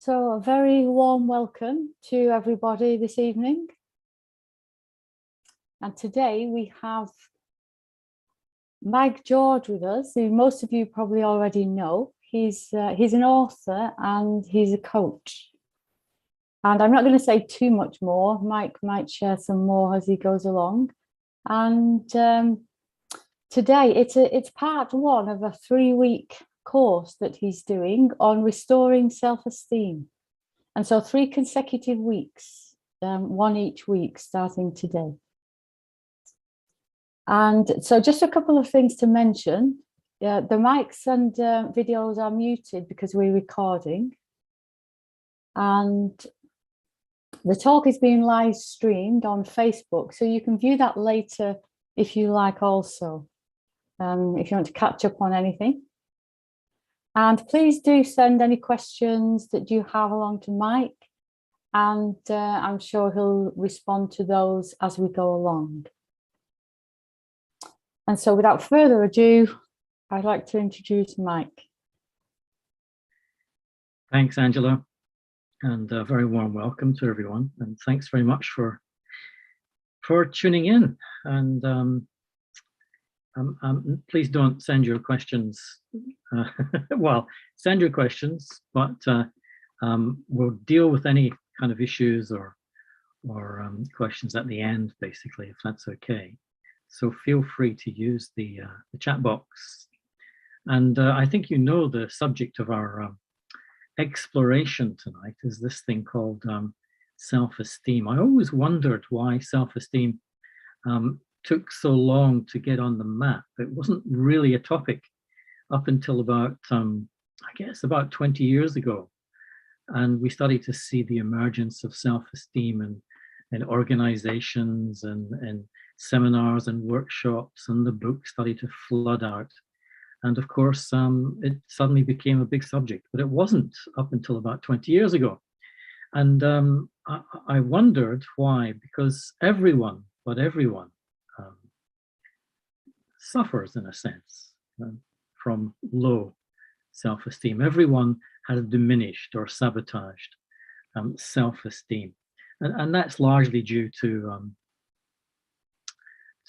So a very warm welcome to everybody this evening. And today we have Mike George with us, who most of you probably already know. He's an author and he's a coach. And I'm not going to say too much more. Mike might share some more as he goes along. And today it's part one of a 3-week course that he's doing on restoring self-esteem. And so 3 consecutive weeks, one each week starting today. And so just a couple of things to mention. The mics and videos are muted because we're recording. And the talk is being live streamed on Facebook, so you can view that later if you like also, if you want to catch up on anything. And please do send any questions that you have along to Mike, and I'm sure he'll respond to those as we go along. And so without further ado, I'd like to introduce Mike. Thanks, Angela, and a very warm welcome to everyone. And thanks very much for tuning in. And please don't send your questions. Well, send your questions, but we'll deal with any kind of issues or questions at the end, basically, if that's okay. So feel free to use the chat box. And I think you know the subject of our exploration tonight is this thing called self-esteem. I always wondered why self-esteem took so long to get on the map. It wasn't really a topic up until about, I guess, about 20 years ago. And we started to see the emergence of self-esteem in organizations and seminars and workshops, and the books started to flood out. And of course, it suddenly became a big subject, but it wasn't up until about 20 years ago. And I wondered why, because everyone suffers in a sense from low self-esteem. Everyone has diminished or sabotaged self-esteem, and that's largely due to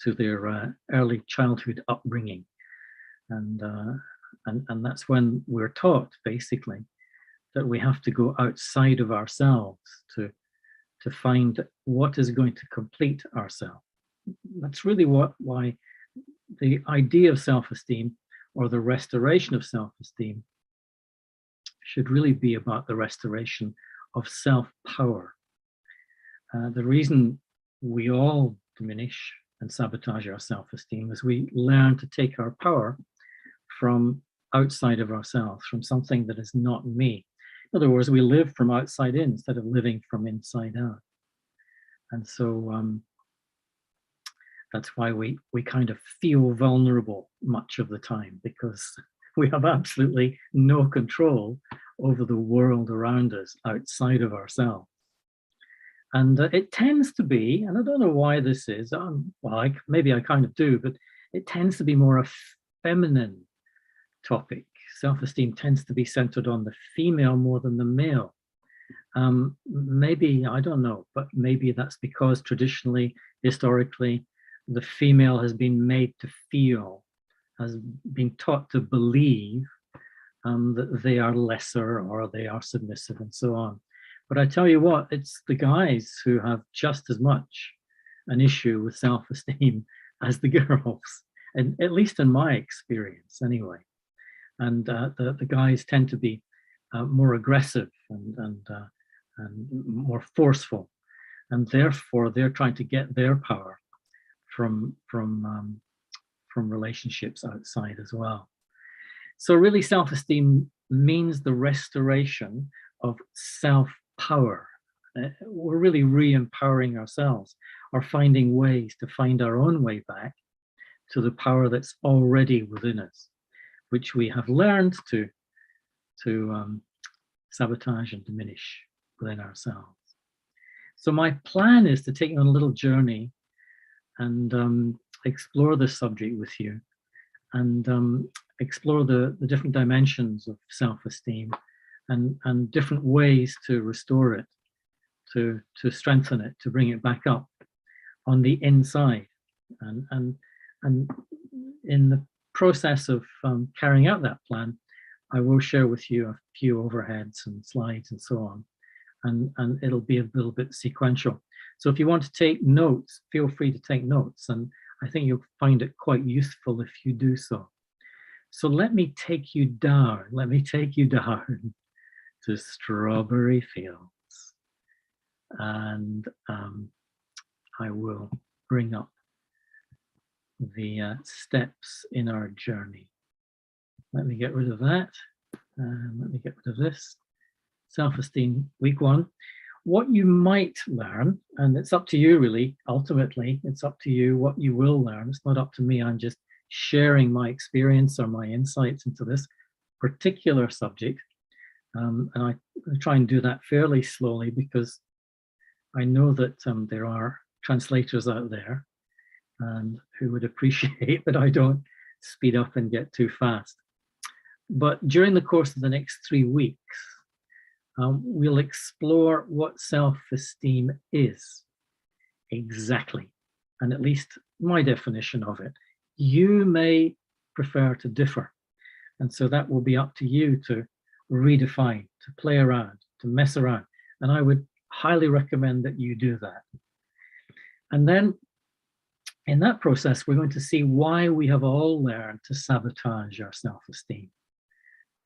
their early childhood upbringing, and that's when we're taught basically that we have to go outside of ourselves to find what is going to complete ourselves. That's really why the idea of self-esteem, or the restoration of self-esteem, should really be about the restoration of self-power. The reason we all diminish and sabotage our self-esteem is we learn to take our power from outside of ourselves, from something that is not me. In other words, we live from outside in instead of living from inside out. And so that's why we kind of feel vulnerable much of the time, because we have absolutely no control over the world around us outside of ourselves. And it tends to be, and I don't know why this is, well, maybe I kind of do, but it tends to be more a feminine topic. Self-esteem tends to be centered on the female more than the male. Maybe, I don't know, but maybe that's because traditionally, historically, the female has been made to feel, has been taught to believe that they are lesser or they are submissive and so on. But I tell you what, it's the guys who have just as much an issue with self-esteem as the girls, and at least in my experience anyway. And the guys tend to be more aggressive and more forceful, and therefore they're trying to get their power from relationships outside as well. So really, self-esteem means the restoration of self-power. We're really re-empowering ourselves, or finding ways to find our own way back to the power that's already within us, which we have learned to sabotage and diminish within ourselves. So my plan is to take you on a little journey and explore this subject with you, and explore the different dimensions of self-esteem, and different ways to restore it, to strengthen it, to bring it back up on the inside. And in the process of carrying out that plan, I will share with you a few overheads and slides and so on, and it'll be a little bit sequential. So if you want to take notes, feel free to take notes, and I think you'll find it quite useful if you do so. So let me take you down to strawberry fields, and I will bring up the steps in our journey. Let me get rid of that, and let me get rid of this. Self-esteem, week 1. What you might learn, and it's up to you really, ultimately, it's up to you what you will learn. It's not up to me, I'm just sharing my experience or my insights into this particular subject. And I try and do that fairly slowly because I know that there are translators out there and who would appreciate that I don't speed up and get too fast. But during the course of the next 3 weeks, we'll explore what self-esteem is exactly, and at least my definition of it. You may prefer to differ, and so that will be up to you to redefine, to play around, to mess around, and I would highly recommend that you do that. And then in that process, we're going to see why we have all learned to sabotage our self-esteem.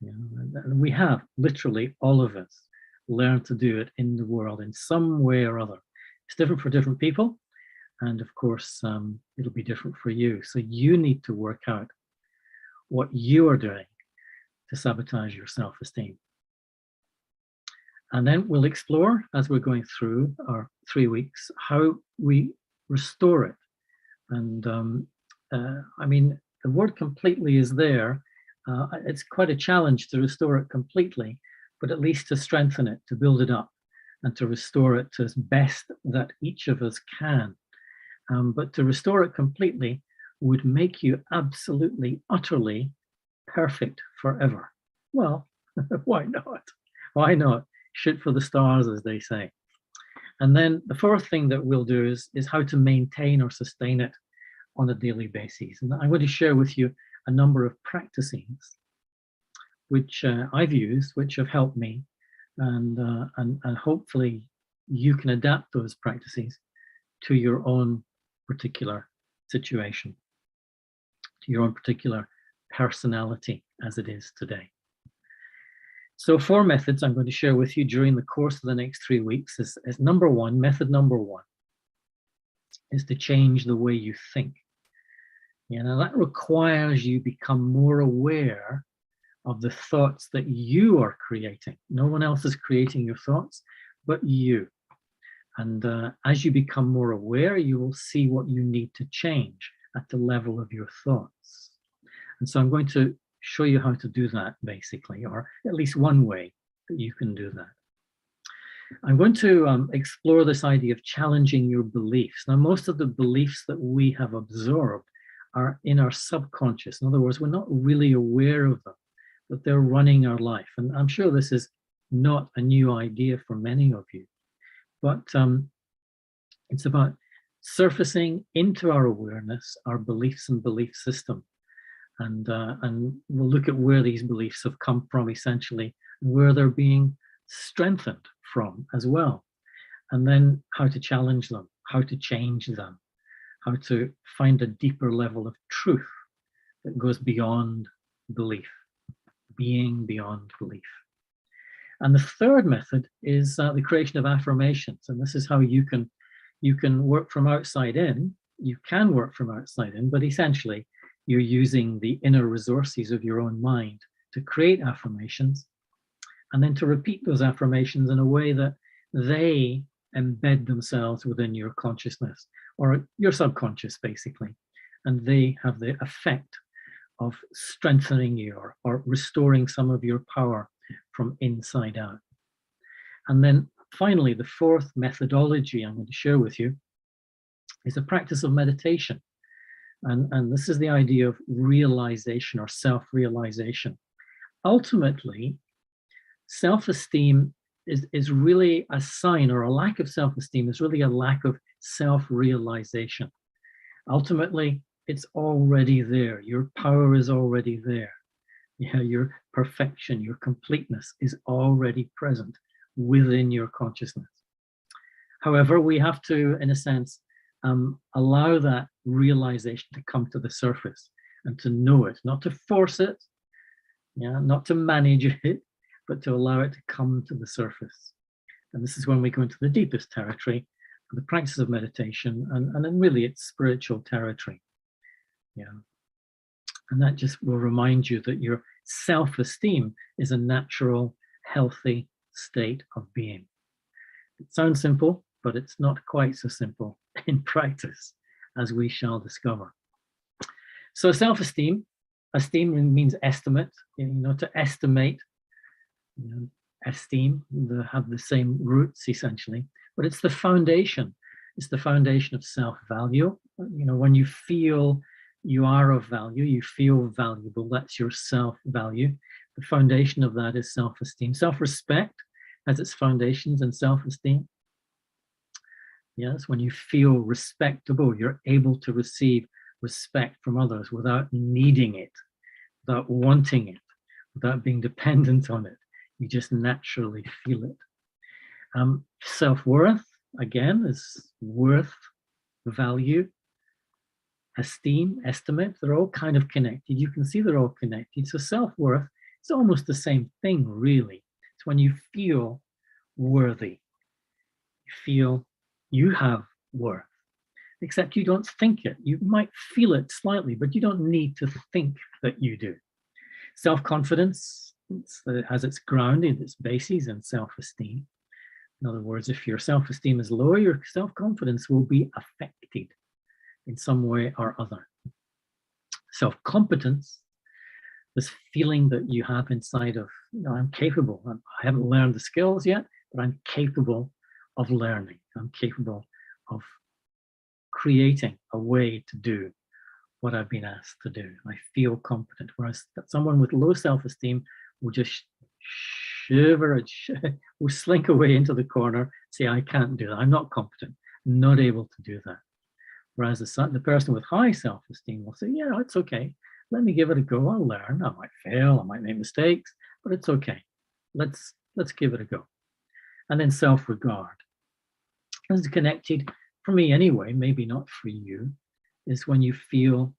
And we have, literally all of us, learned to do it in the world in some way or other. It's different for different people, and of course it'll be different for you. So you need to work out what you are doing to sabotage your self-esteem. And then we'll explore, as we're going through our 3 weeks, how we restore it. And I mean, the word completely is there. It's quite a challenge to restore it completely, but at least to strengthen it, to build it up, and to restore it to as best that each of us can. But to restore it completely would make you absolutely, utterly perfect forever. Well, why not? Why not? Shoot for the stars, as they say. And then the fourth thing that we'll do is how to maintain or sustain it on a daily basis. And I'm going to share with you a number of practices which I've used, which have helped me, and hopefully you can adapt those practices to your own particular situation, to your own particular personality as it is today. So 4 methods I'm going to share with you during the course of the next 3 weeks is number 1, method number 1 is to change the way you think. That requires you become more aware of the thoughts that you are creating. No one else is creating your thoughts, but you. And as you become more aware, you will see what you need to change at the level of your thoughts. And so I'm going to show you how to do that, basically, or at least one way that you can do that. I'm going to explore this idea of challenging your beliefs. Now, most of the beliefs that we have absorbed are in our subconscious. In other words, we're not really aware of them, but they're running our life. And I'm sure this is not a new idea for many of you, but it's about surfacing into our awareness, our beliefs and belief system. And we'll look at where these beliefs have come from, essentially, and where they're being strengthened from as well. And then how to challenge them, how to change them, how to find a deeper level of truth that goes beyond belief, being beyond belief. And the third method is the creation of affirmations. And this is how you can work from outside in. You can work from outside in, but essentially you're using the inner resources of your own mind to create affirmations, and then to repeat those affirmations in a way that they embed themselves within your consciousness or your subconscious, basically, and they have the effect of strengthening you or restoring some of your power from inside out. And then finally, the fourth methodology I'm going to share with you is a practice of meditation. And this is the idea of realization or self-realization. Ultimately, self-esteem is really a sign, or a lack of self-esteem is really a lack of self-realization. Ultimately, it's already there. Your power is already there. Yeah, your perfection, your completeness is already present within your consciousness. However, we have to, in a sense, allow that realization to come to the surface and to know it, not to force it, yeah, not to manage it, but to allow it to come to the surface. And this is when we go into the deepest territory, the practice of meditation, and then really it's spiritual territory. Yeah. And that just will remind you that your self-esteem is a natural, healthy state of being. It sounds simple, but it's not quite so simple in practice, as we shall discover. So self-esteem, esteem means estimate, to estimate, esteem, they have the same roots essentially, but it's the foundation. It's the foundation of self-value. When you feel you are of value, you feel valuable, that's your self-value. The foundation of that is self-esteem. Self-respect has its foundations in self-esteem. Yes, when you feel respectable, you're able to receive respect from others without needing it, without wanting it, without being dependent on it. You just naturally feel it. Self-worth, again, is worth, value, esteem, estimate. They're all kind of connected. You can see they're all connected. So self-worth is almost the same thing, really. It's when you feel worthy. You feel you have worth, except you don't think it. You might feel it slightly, but you don't need to think that you do. Self-confidence has its grounding, its bases in self-esteem. In other words, if your self-esteem is low, your self-confidence will be affected in some way or other. Self-competence, this feeling that you have inside of, I'm capable. I haven't learned the skills yet, but I'm capable of learning. I'm capable of creating a way to do what I've been asked to do. I feel competent. Whereas someone with low self-esteem will just shiver and will slink away into the corner, say, I can't do that. I'm not competent. I'm not able to do that. Whereas the person with high self-esteem will say, yeah, it's okay. Let me give it a go. I'll learn. I might fail. I might make mistakes, but it's okay. Let's give it a go. And then self-regard. This is connected, for me anyway, maybe not for you, is when you feel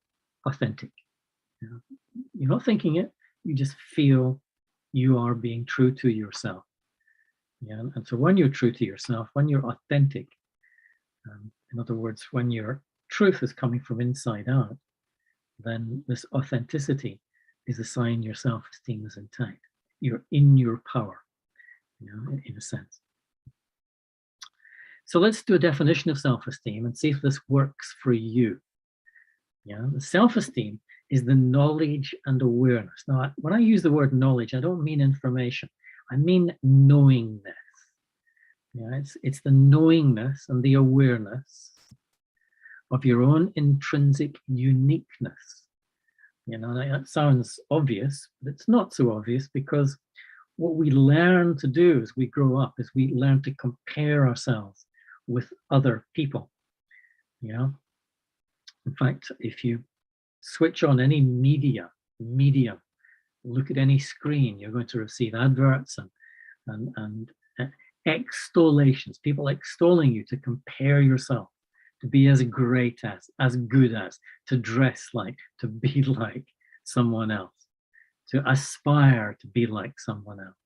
authentic. You're not thinking it. You just feel you are being true to yourself. Yeah, and so when you're true to yourself, when you're authentic, in other words, when your truth is coming from inside out, then this authenticity is a sign your self-esteem is intact. You're in your power, in a sense. So let's do a definition of self-esteem and see if this works for you. Yeah, the self-esteem is the knowledge and awareness. Now, when I use the word knowledge, I don't mean information. I mean knowingness. Yeah, it's the knowingness and the awareness of your own intrinsic uniqueness. That sounds obvious, but it's not so obvious, because what we learn to do as we grow up is we learn to compare ourselves with other people. In fact, if you switch on any medium, look at any screen, you're going to receive adverts and extollations, people extolling you to compare yourself, to be as great as good as, to dress like, to be like someone else, to aspire to be like someone else.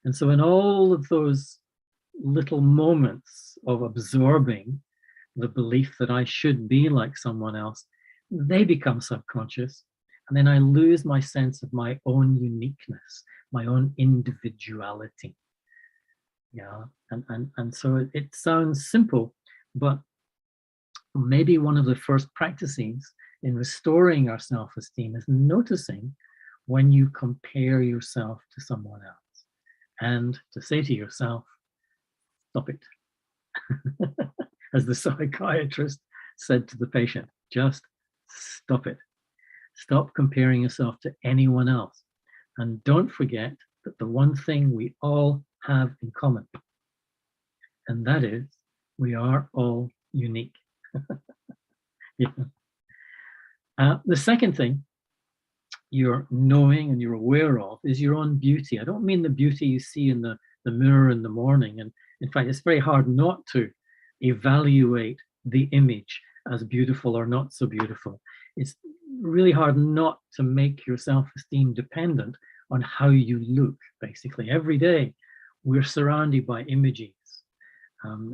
And so in all of those little moments of absorbing the belief that I should be like someone else, they become subconscious. And then I lose my sense of my own uniqueness, my own individuality. Yeah, and so it sounds simple, but maybe one of the first practices in restoring our self-esteem is noticing when you compare yourself to someone else, and to say to yourself, stop it. As the psychiatrist said to the patient, just stop it. Stop comparing yourself to anyone else. And don't forget but the one thing we all have in common, and that is we are all unique. Yeah. The second thing you're knowing and you're aware of is your own beauty. I don't mean the beauty you see in the mirror in the morning. And in fact, it's very hard not to evaluate the image as beautiful or not so beautiful. It's really hard not to make your self-esteem dependent on how you look, basically. Every day, we're surrounded by images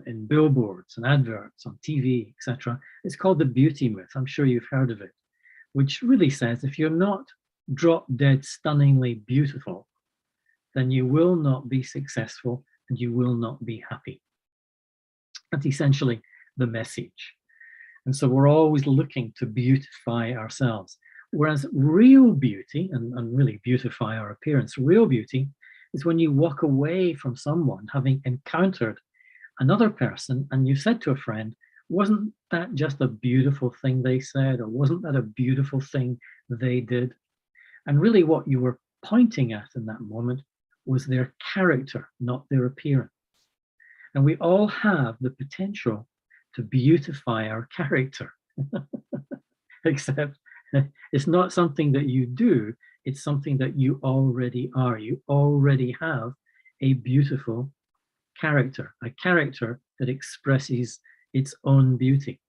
in billboards and adverts on TV, etc. It's called the beauty myth. I'm sure you've heard of it, which really says if you're not drop dead stunningly beautiful, then you will not be successful and you will not be happy. That's essentially the message. And so we're always looking to beautify ourselves. Whereas real beauty, and really beautify our appearance, real beauty is when you walk away from someone having encountered another person and you said to a friend, wasn't that just a beautiful thing they said, or wasn't that a beautiful thing they did? And really what you were pointing at in that moment was their character, not their appearance. And we all have the potential to beautify our character, except it's not something that you do, it's something that you already are. You already have a beautiful character, a character that expresses its own beauty.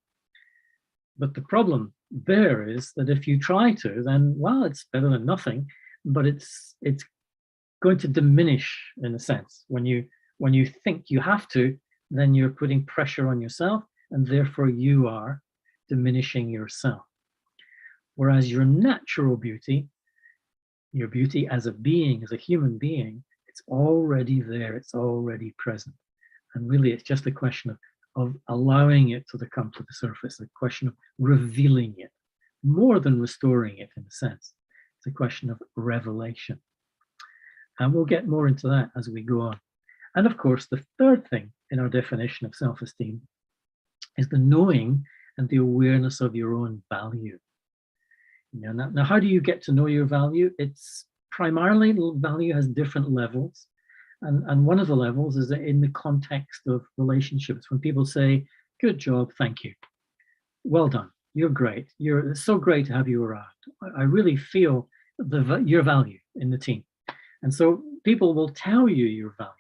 But the problem there is that if you try to, then, well, it's better than nothing, but it's going to diminish in a sense. When you think you have to, then you're putting pressure on yourself, and therefore you are diminishing yourself. Whereas your natural beauty, your beauty as a being, as a human being, it's already there, it's already present. And really it's just a question of allowing it to come to the surface, a question of revealing it, more than restoring it in a sense. It's a question of revelation. And we'll get more into that as we go on. And of course, the third thing in our definition of self-esteem is the knowing and the awareness of your own value. Now, how do you get to know your value? It's primarily, value has different levels. And one of the levels is in the context of relationships. When people say, good job, thank you. Well done, you're great. It's so great to have you around. I really feel your value in the team. And so people will tell you your value.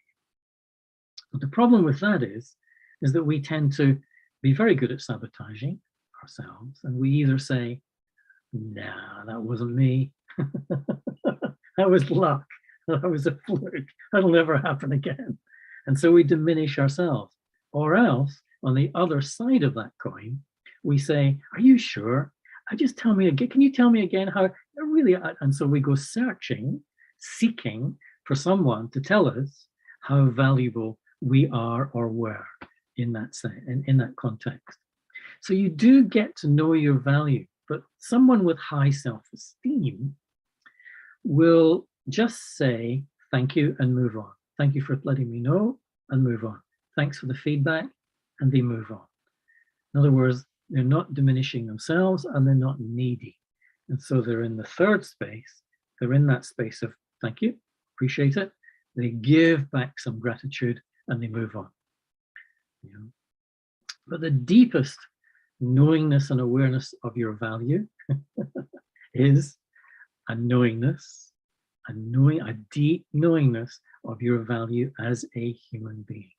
But the problem with that is that we tend to be very good at sabotaging ourselves. And we either say, nah, that wasn't me. That was luck. That was a fluke. That'll never happen again. And so we diminish ourselves. Or else, on the other side of that coin, we say, are you sure? Just tell me again. Can you tell me again how really? And so we go searching, seeking for someone to tell us how valuable we are or were in that context. So you do get to know your value, but someone with high self-esteem will just say thank you and move on. Thank you for letting me know and move on. Thanks for the feedback, and they move on. In other words, they're not diminishing themselves and they're not needy. And so they're in the third space. They're in that space of thank you, appreciate it. They give back some gratitude and they move on. But the deepest knowingness and awareness of your value is a knowingness, a deep knowingness of your value as a human being.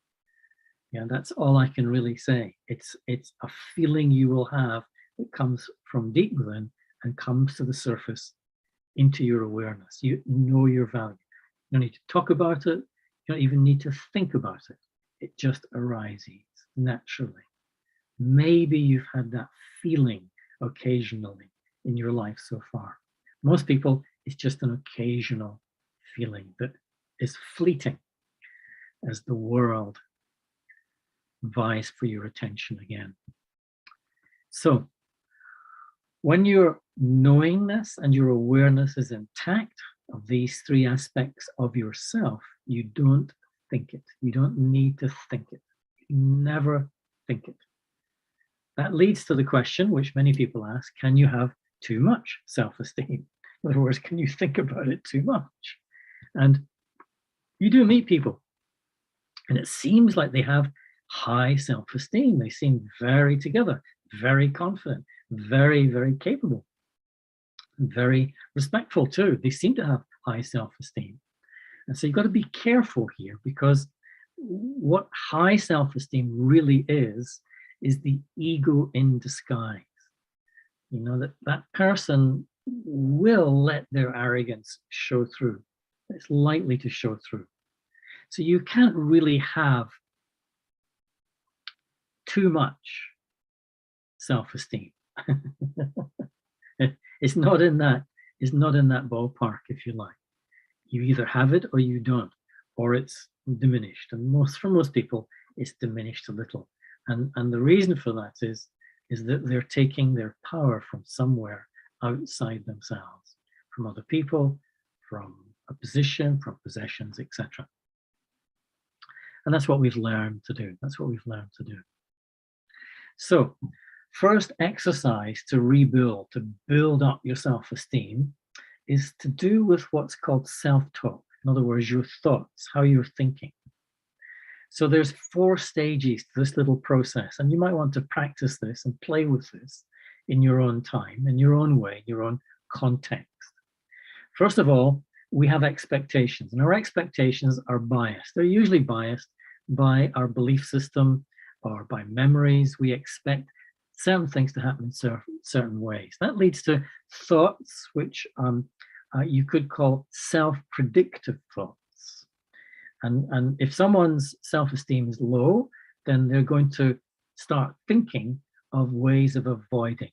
Yeah, that's all I can really say. It's a feeling you will have that comes from deep within and comes to the surface into your awareness. You know your value. You don't need to talk about it. You don't even need to think about it. It just arises naturally. Maybe you've had that feeling occasionally in your life so far. Most people, it's just an occasional feeling that is fleeting as the world vies for your attention again. So when your knowingness and your awareness is intact of these three aspects of yourself, you don't think it. You don't need to think it. You never think it. That leads to the question, which many people ask, can you have too much self-esteem? In other words, can you think about it too much? And You do meet people, and it seems like they have high self-esteem. They seem very together, very confident, very, very capable, very respectful too. They seem to have high self-esteem. And so you've got to be careful here, because what high self-esteem really is the ego in disguise. You know, that person will let their arrogance show through. It's likely to show through. So you can't really have too much self-esteem. It's not in that ballpark, if you like. You either have it or you don't, or it's diminished. And for most people, it's diminished a little. And the reason for that is that they're taking their power from somewhere outside themselves, from other people, from a position, from possessions, etc. And that's what we've learned to do. That's what we've learned to do. So, first exercise to rebuild, to build up your self-esteem, is to do with what's called self-talk. In other words, your thoughts, how you're thinking. So there's 4 stages to this little process, and you might want to practice this and play with this in your own time, in your own way, in your own context. First of all, we have expectations, and our expectations are biased. They're usually biased by our belief system or by memories. We expect certain things to happen in certain ways. That leads to thoughts which you could call self-predictive thoughts. And if someone's self-esteem is low, then they're going to start thinking of ways of avoiding.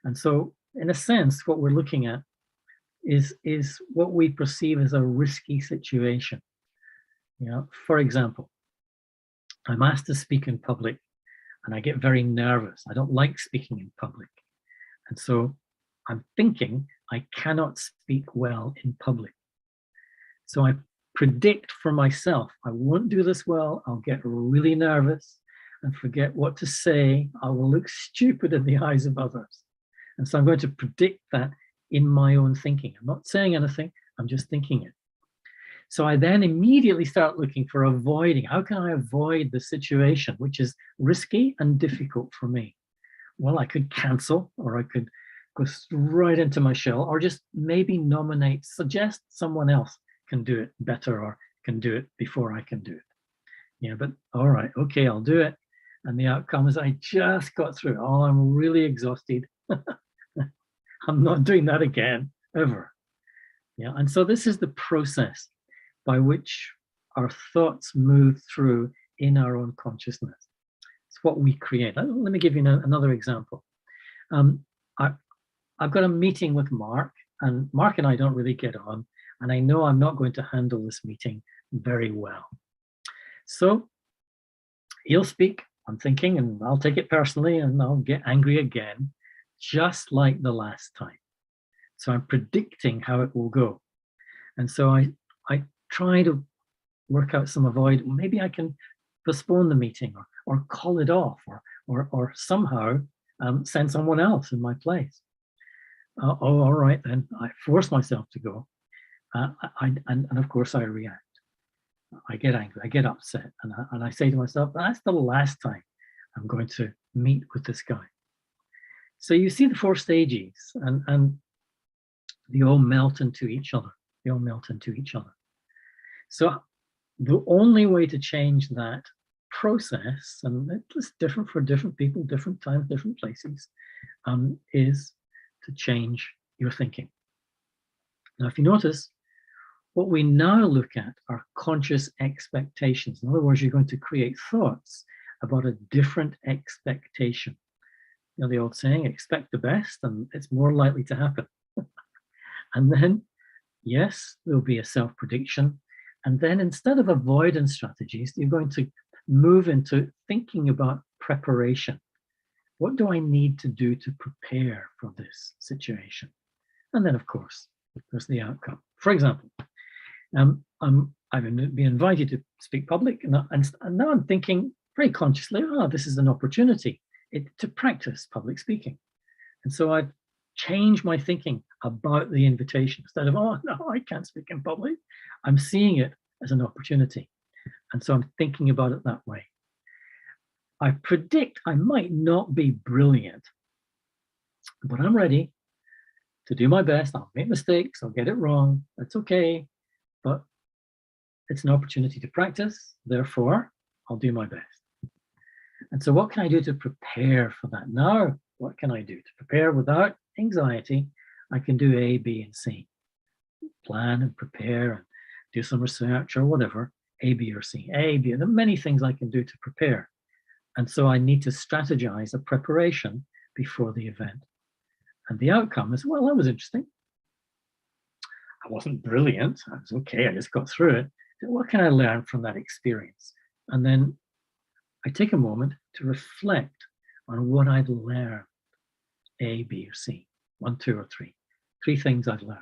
And so, in a sense, what we're looking at is what we perceive as a risky situation. You know, for example, I'm asked to speak in public, and I get very nervous. I don't like speaking in public. And so I'm thinking I cannot speak well in public. So I predict for myself, I won't do this well. I'll get really nervous and forget what to say. I will look stupid in the eyes of others. And so I'm going to predict that in my own thinking. I'm not saying anything, I'm just thinking it. So I then immediately start looking for avoiding. How can I avoid the situation, which is risky and difficult for me? Well, I could cancel, or I could go right into my shell, or just maybe suggest someone else can do it better or can do it before I can do it. Yeah, but all right, okay, I'll do it. And the outcome is I just got through it. Oh, I'm really exhausted. I'm not doing that again, ever. Yeah, and so this is the process by which our thoughts move through in our own consciousness. It's what we create. Let me give you another example. I've got a meeting with Mark, and Mark and I don't really get on, and I know I'm not going to handle this meeting very well. So he'll speak, I'm thinking, and I'll take it personally, and I'll get angry again, just like the last time. So I'm predicting how it will go. And so I try to work out some maybe I can postpone the meeting or call it off or somehow send someone else in my place. All right, then I force myself to go. And of course I react. I get angry, I get upset, and I say to myself, that's the last time I'm going to meet with this guy. So you see the 4 stages, and they all melt into each other. They all melt into each other. So the only way to change that process, and it's different for different people, different times, different places, is to change your thinking. Now, if you notice, what we now look at are conscious expectations. In other words, you're going to create thoughts about a different expectation. You know the old saying, expect the best, and it's more likely to happen. And then, yes, there'll be a self-prediction. And then instead of avoidance strategies, you're going to move into thinking about preparation. What do I need to do to prepare for this situation? And then, of course, there's the outcome. For example, I've been invited to speak public, and now I'm thinking very consciously, this is an opportunity to practice public speaking. And so I've changed my thinking about the invitation. Instead of, no, I can't speak in public, I'm seeing it as an opportunity. And so I'm thinking about it that way. I predict I might not be brilliant, but I'm ready to do my best. I'll make mistakes, I'll get it wrong, that's okay, but it's an opportunity to practice, therefore I'll do my best. And so what can I do to prepare for that? Now, what can I do to prepare without anxiety? I can do A, B, and C. Plan and prepare and do some research or whatever, A, B, or C. A, B, there are many things I can do to prepare. And so I need to strategize a preparation before the event. And the outcome is, well, that was interesting. I wasn't brilliant. I was okay. I just got through it. So what can I learn from that experience? And then I take a moment to reflect on what I'd learned, A, B, or C, 1, 2, or 3. 3 things I've learned.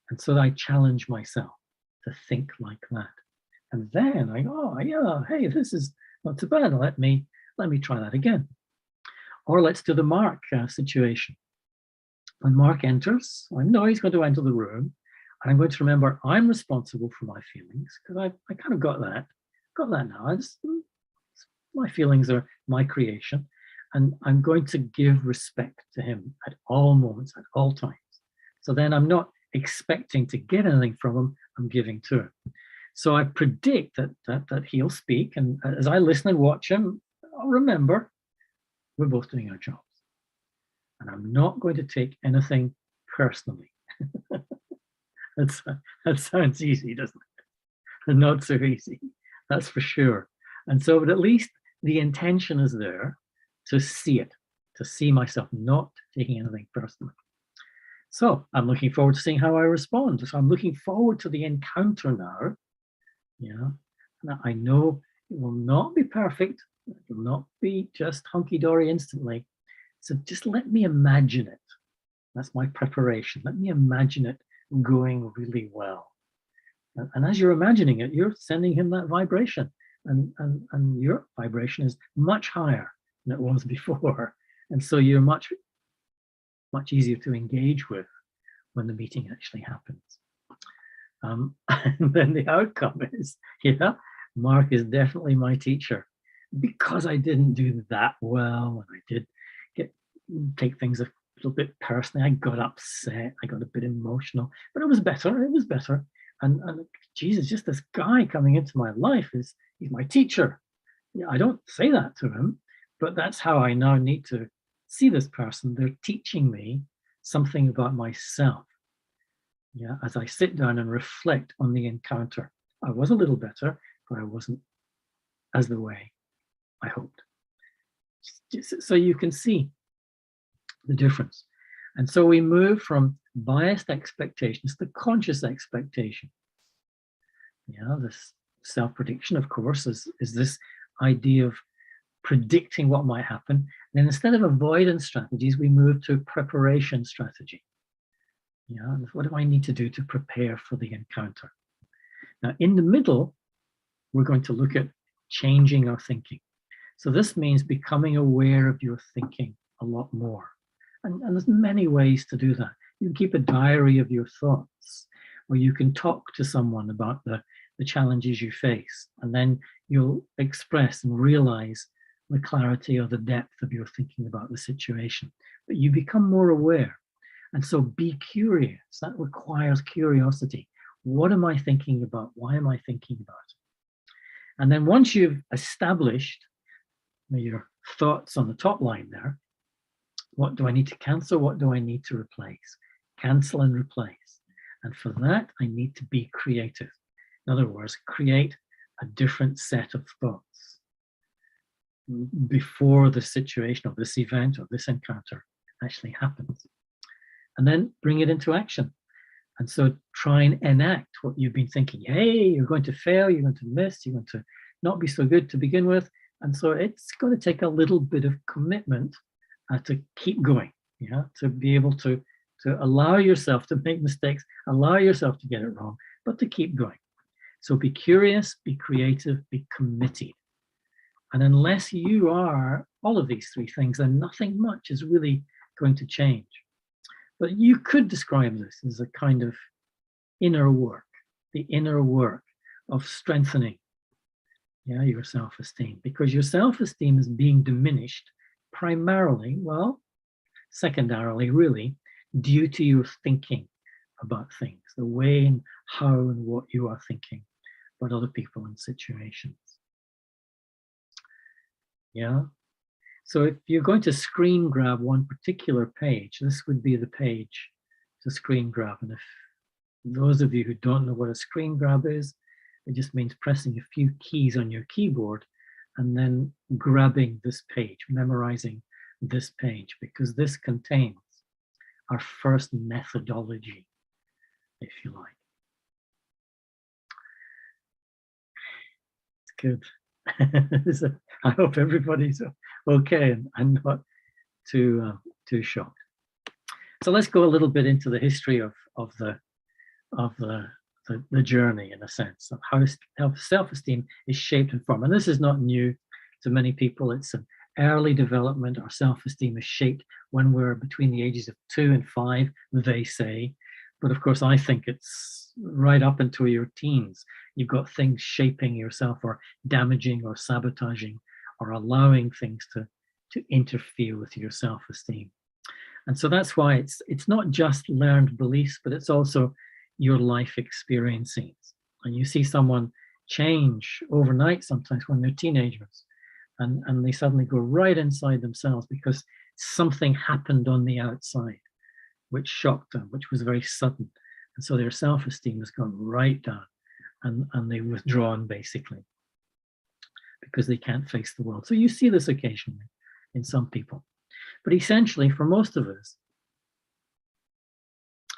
And so I challenge myself to think like that. And then I go, oh, yeah, hey, this is not too bad. Let me try that again. Or let's do the Mark situation. When Mark enters, I know he's going to enter the room, and I'm going to remember I'm responsible for my feelings, because I kind of got that now. My feelings are my creation, and I'm going to give respect to him at all moments, at all times. So then I'm not expecting to get anything from him, I'm giving to him. So I predict that he'll speak, and as I listen and watch him, I'll remember we're both doing our jobs. And I'm not going to take anything personally. That sounds easy, doesn't it? Not so easy, that's for sure. And so, but at least the intention is there to see it, to see myself not taking anything personally. So I'm looking forward to seeing how I respond. So I'm looking forward to the encounter now. Yeah, now I know it will not be perfect. It will not be just hunky-dory instantly. So just let me imagine it. That's my preparation. Let me imagine it going really well. And as you're imagining it, you're sending him that vibration. And your vibration is much higher than it was before. And so you're much easier to engage with when the meeting actually happens. And then the outcome is, yeah, Mark is definitely my teacher. Because I didn't do that well, and I did take things a little bit personally. I got upset, I got a bit emotional, but it was better. And Jesus, just this guy coming into my life he's my teacher. Yeah, I don't say that to him, but that's how I now need to see this person. They're teaching me something about myself. Yeah, as I sit down and reflect on the encounter. I was a little better, but I wasn't as the way I hoped. So you can see the difference. And so we move from biased expectations to conscious expectation. Yeah, this self-prediction, of course, is this idea of predicting what might happen. And then instead of avoidance strategies, we move to preparation strategy. Yeah, what do I need to do to prepare for the encounter? Now, in the middle, we're going to look at changing our thinking. So this means becoming aware of your thinking a lot more. And there's many ways to do that. You can keep a diary of your thoughts, or you can talk to someone about the challenges you face, and then you'll express and realize the clarity or the depth of your thinking about the situation. But you become more aware. And so be curious. That requires curiosity. What am I thinking about? Why am I thinking about it? And then once you've established your thoughts on the top line there, what do I need to cancel? What do I need to replace? Cancel and replace. And for that, I need to be creative. In other words, create a different set of thoughts before the situation or this event or this encounter actually happens. And then bring it into action. And so try and enact what you've been thinking. Hey, you're going to fail, you're going to miss, you're going to not be so good to begin with. And so it's going to take a little bit of commitment to keep going, yeah, to be able to allow yourself to make mistakes, allow yourself to get it wrong, but to keep going. So be curious, be creative, be committed. And unless you are all of these 3 things, then nothing much is really going to change. But you could describe this as a kind of inner work, the inner work of strengthening, yeah, your self-esteem, because your self-esteem is being diminished primarily, well, secondarily, really, due to your thinking about things, the way and how and what you are thinking about other people and situations. Yeah. So if you're going to screen grab one particular page, this would be the page to screen grab. And if those of you who don't know what a screen grab is, it just means pressing a few keys on your keyboard and then grabbing this page, memorizing this page, because this contains our first methodology, if you like. It's good. So I hope everybody's okay and not too shocked. So let's go a little bit into the history of the journey, in a sense, of how self-esteem is shaped and formed. And this is not new to many people. It's an early development. Our self-esteem is shaped when we're between the ages of 2 and 5, they say. But of course, I think it's right up into your teens. You've got things shaping yourself or damaging or sabotaging or allowing things to interfere with your self-esteem. And so that's why it's not just learned beliefs, but it's also your life experiences. And you see someone change overnight sometimes when they're teenagers, and they suddenly go right inside themselves because something happened on the outside which shocked them, which was very sudden. And so their self-esteem has gone right down, and they've withdrawn, basically, because they can't face the world. So you see this occasionally in some people. But essentially, for most of us,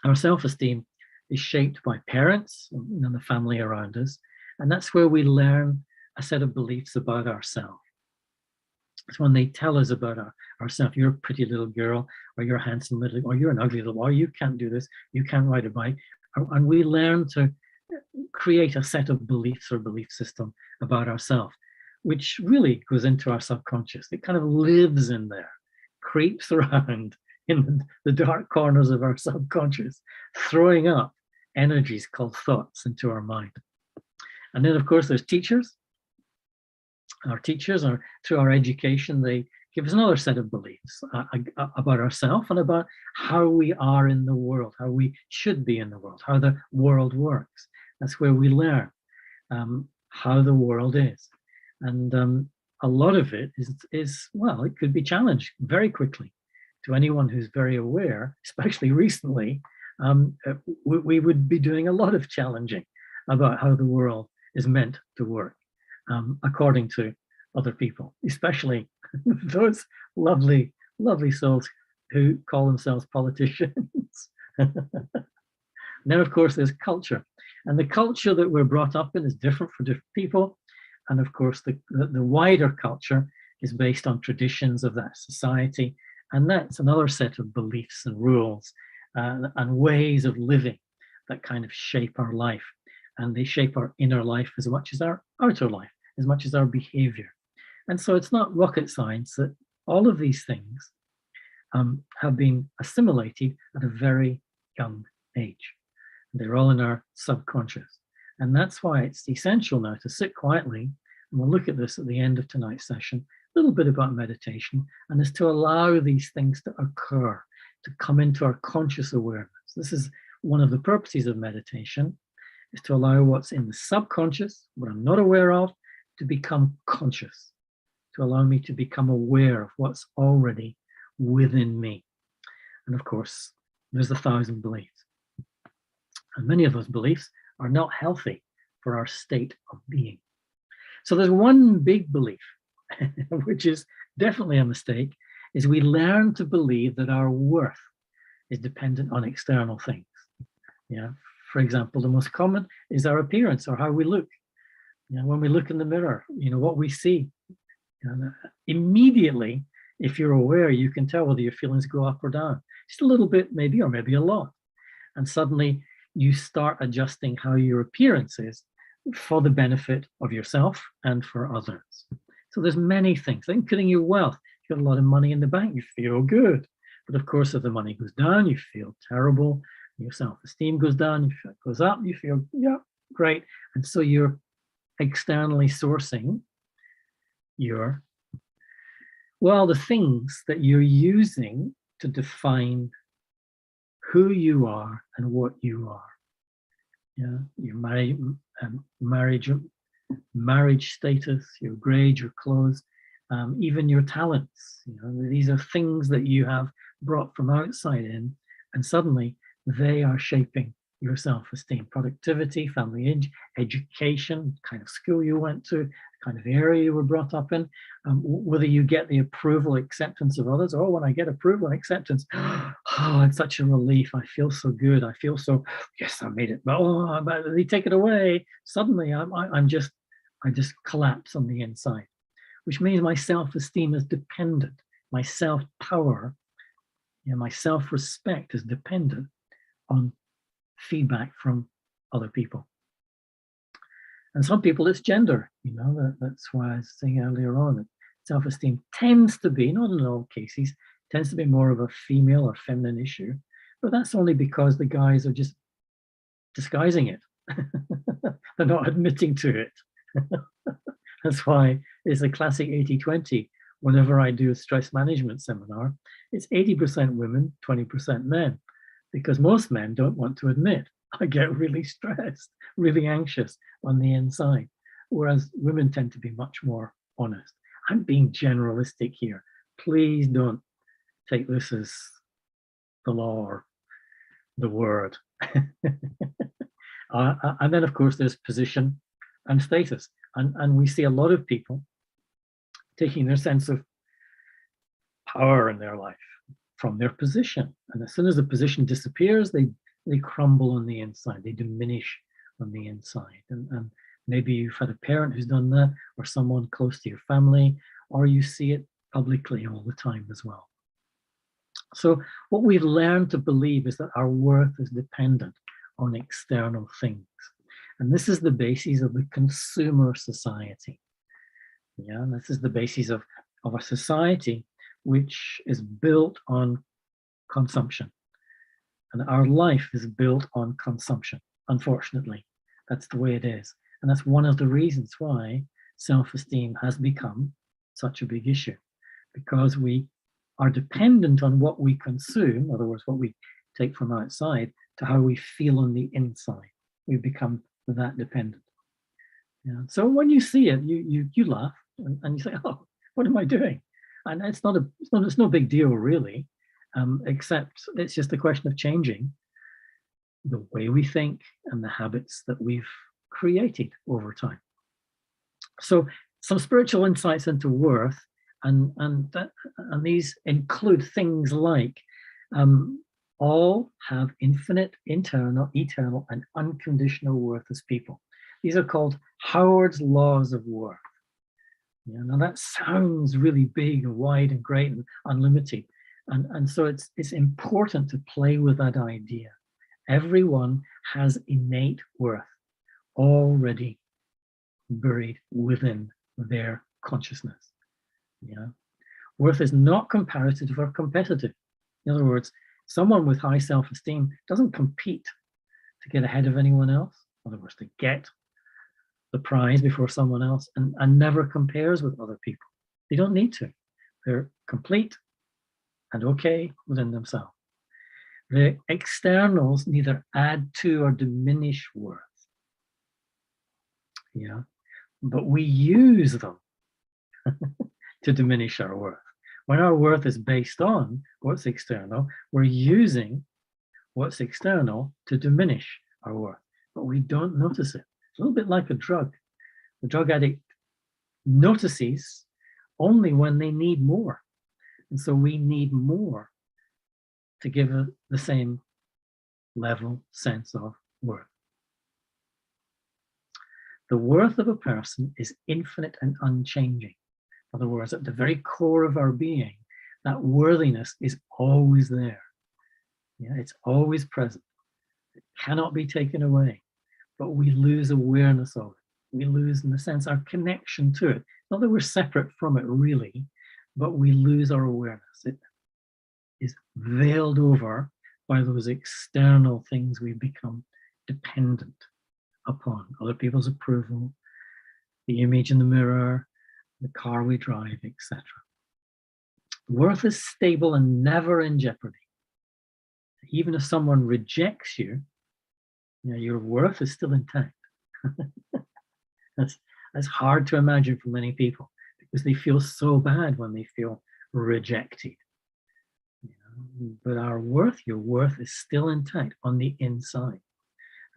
our self-esteem is shaped by parents and the family around us. And that's where we learn a set of beliefs about ourselves. It's when they tell us about ourselves. You're a pretty little girl, or you're a handsome little, or you're an ugly little boy, you can't do this, you can't ride a bike. And we learn to create a set of beliefs or belief system about ourselves, which really goes into our subconscious. It kind of lives in there, creeps around in the dark corners of our subconscious, throwing up energies called thoughts into our mind. And then, of course, there's teachers. Our teachers, are through our education, they give us another set of beliefs about ourselves and about how we are in the world, how we should be in the world, how the world works. That's where we learn how the world is. And a lot of it is, well, it could be challenged very quickly. To anyone who's very aware, especially recently, we would be doing a lot of challenging about how the world is meant to work. According to other people, especially those lovely, lovely souls who call themselves politicians. Then, of course, there's culture. And the culture that we're brought up in is different for different people. And of course, the wider culture is based on traditions of that society. And that's another set of beliefs and rules and ways of living that kind of shape our life. And they shape our inner life as much as our outer life, as much as our behavior. And so it's not rocket science that all of these things have been assimilated at a very young age. They're all in our subconscious. And that's why it's essential now to sit quietly, and we'll look at this at the end of tonight's session, a little bit about meditation, and is to allow these things to occur, to come into our conscious awareness. This is one of the purposes of meditation, is to allow what's in the subconscious, what I'm not aware of, to become conscious, to allow me to become aware of what's already within me. And of course, there's 1,000 beliefs. And many of those beliefs are not healthy for our state of being. So there's one big belief, which is definitely a mistake, is we learn to believe that our worth is dependent on external things. Yeah. For example, the most common is our appearance or how we look. You know, when we look in the mirror, you know, what we see. And immediately, if you're aware, you can tell whether your feelings go up or down. Just a little bit, maybe, or maybe a lot. And suddenly you start adjusting how your appearance is for the benefit of yourself and for others. So there's many things, including your wealth. You've got a lot of money in the bank, you feel good. But of course, if the money goes down, you feel terrible. Your self-esteem goes down, if it goes up, you feel, yeah, Great. And so you're externally sourcing the things that you're using to define who you are and what you are. Yeah, your marriage status, your grades, your clothes, even your talents. These are things that you have brought from outside in, and suddenly they are shaping your self-esteem. Productivity, family education, kind of school you went to, kind of area you were brought up in, whether you get the approval, acceptance of others. Oh, when I get approval and acceptance, oh, it's such a relief. I feel so good. I feel so, yes, I made it. But they take it away. Suddenly, I just collapse on the inside, which means my self-esteem is dependent. My self-power, my self-respect is dependent on feedback from other people. And some people, it's gender. That's why I was saying earlier on that self-esteem tends to be, not in all cases, tends to be more of a female or feminine issue. But that's only because the guys are just disguising it. They're not admitting to it. That's why it's a classic 80-20. Whenever I do a stress management seminar, it's 80% women, 20% men, because most men don't want to admit, I get really stressed, really anxious on the inside, whereas women tend to be much more honest. I'm being generalistic here. Please don't take this as the law or the word. And then, of course, there's position and status. And we see a lot of people taking their sense of power in their life from their position. And as soon as the position disappears, they crumble on the inside, they diminish on the inside. And maybe you've had a parent who's done that, or someone close to your family, or you see it publicly all the time as well. So what we've learned to believe is that our worth is dependent on external things. And this is the basis of the consumer society. Yeah, and this is the basis of a society which is built on consumption. And our life is built on consumption, unfortunately. That's the way it is. And that's one of the reasons why self-esteem has become such a big issue, because we are dependent on what we consume, in other words, what we take from outside, to how we feel on the inside. We've become that dependent. Yeah. So when you see it, you laugh and you say, oh, what am I doing? And it's no big deal, really. Except it's just a question of changing the way we think and the habits that we've created over time. So some spiritual insights into worth, and these include things like all have infinite, internal, eternal, and unconditional worth as people. These are called Howard's laws of worth. Yeah, now that sounds really big and wide and great and unlimited. And so it's important to play with that idea. Everyone has innate worth already buried within their consciousness. Yeah, worth is not comparative or competitive. In other words, someone with high self-esteem doesn't compete to get ahead of anyone else. In other words, to get the prize before someone else, and never compares with other people. They don't need to. They're complete and okay within themselves. The externals neither add to or diminish worth. Yeah, but we use them to diminish our worth. When our worth is based on what's external, we're using what's external to diminish our worth, but we don't notice it. It's a little bit like a drug. The drug addict notices only when they need more. And so we need more to give it the same level sense of worth. The worth of a person is infinite and unchanging. In other words, at the very core of our being, that worthiness is always there. Yeah, it's always present. It cannot be taken away, but we lose awareness of it. We lose, in a sense, our connection to it. Not that we're separate from it, really, but we lose our awareness. It is veiled over by those external things we've become dependent upon other people's approval, the image in the mirror, the car we drive, etc. Worth is stable and never in jeopardy. Even if someone rejects you, your worth is still intact. That's hard to imagine for many people because they feel so bad when they feel rejected. But your worth is still intact on the inside.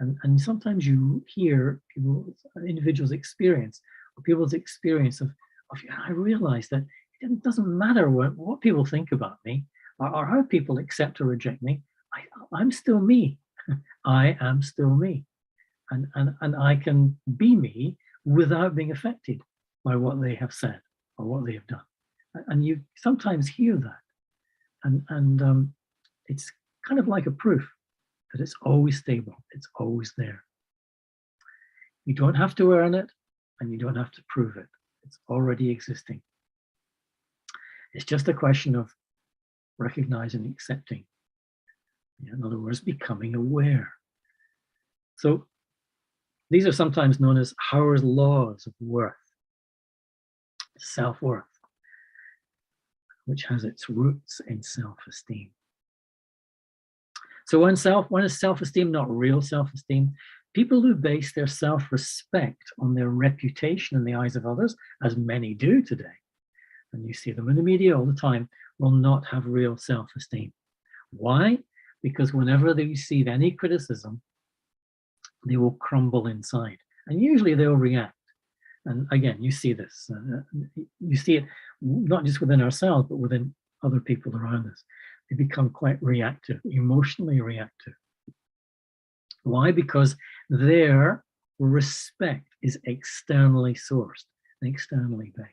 And sometimes you hear individuals' experience, or people's experience of I realize that it doesn't matter what people think about me or how people accept or reject me. I'm still me. I am still me. And I can be me without being affected by what they have said or what they have done. And you sometimes hear that. And it's kind of like a proof that it's always stable. It's always there. You don't have to earn it, and you don't have to prove it. It's already existing. It's just a question of recognizing and accepting. In other words, becoming aware. So these are sometimes known as Howard's laws of worth, self-worth, which has its roots in self-esteem. So when is self-esteem not real self-esteem? People who base their self-respect on their reputation in the eyes of others, as many do today, and you see them in the media all the time, will not have real self-esteem. Why? Because whenever they receive any criticism, they will crumble inside, and usually they'll react. And again, you see this. You see it not just within ourselves, but within other people around us. They become quite reactive, emotionally reactive. Why? Because their respect is externally sourced, externally based.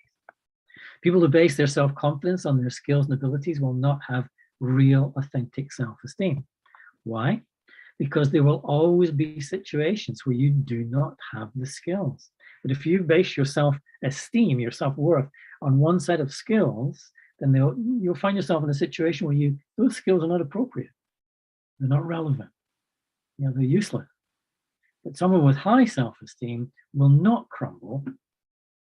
People who base their self-confidence on their skills and abilities will not have real, authentic self-esteem. Why? Because there will always be situations where you do not have the skills. But if you base your self-esteem, your self-worth on one set of skills, then you'll find yourself in a situation where those skills are not appropriate. They're not relevant. They're useless. But someone with high self-esteem will not crumble,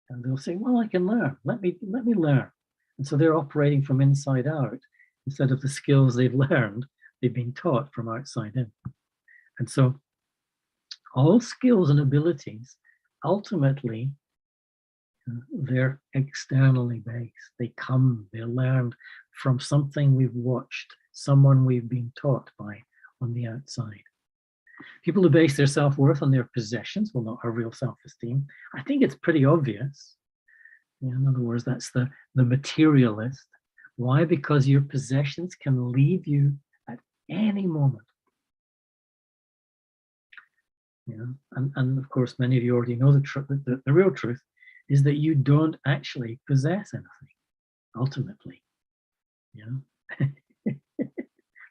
and they'll say, well, I can learn. Let me learn. And so they're operating from inside out instead of the skills they've learned, they've been taught from outside in. And so all skills and abilities, ultimately, they're externally based. They're learned from something we've watched, someone we've been taught by on the outside. People who base their self-worth on their possessions will not have real self-esteem. I think it's pretty obvious. In other words, that's the materialist. Why? Because your possessions can leave you at any moment. And of course, many of you already know the truth. The real truth is that you don't actually possess anything, ultimately.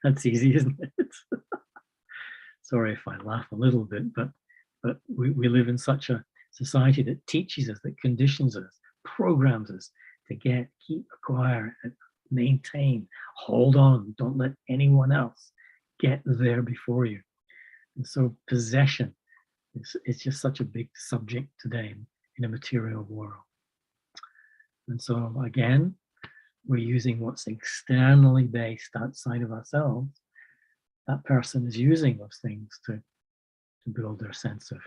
That's easy, isn't it? Sorry if I laugh a little bit, but we live in such a society that teaches us, that conditions us, programs us to keep, acquire, maintain, hold on, don't let anyone else get there before you. And so possession is just such a big subject today in a material world. And so again, we're using what's externally based outside of ourselves. That person is using those things to build their sense of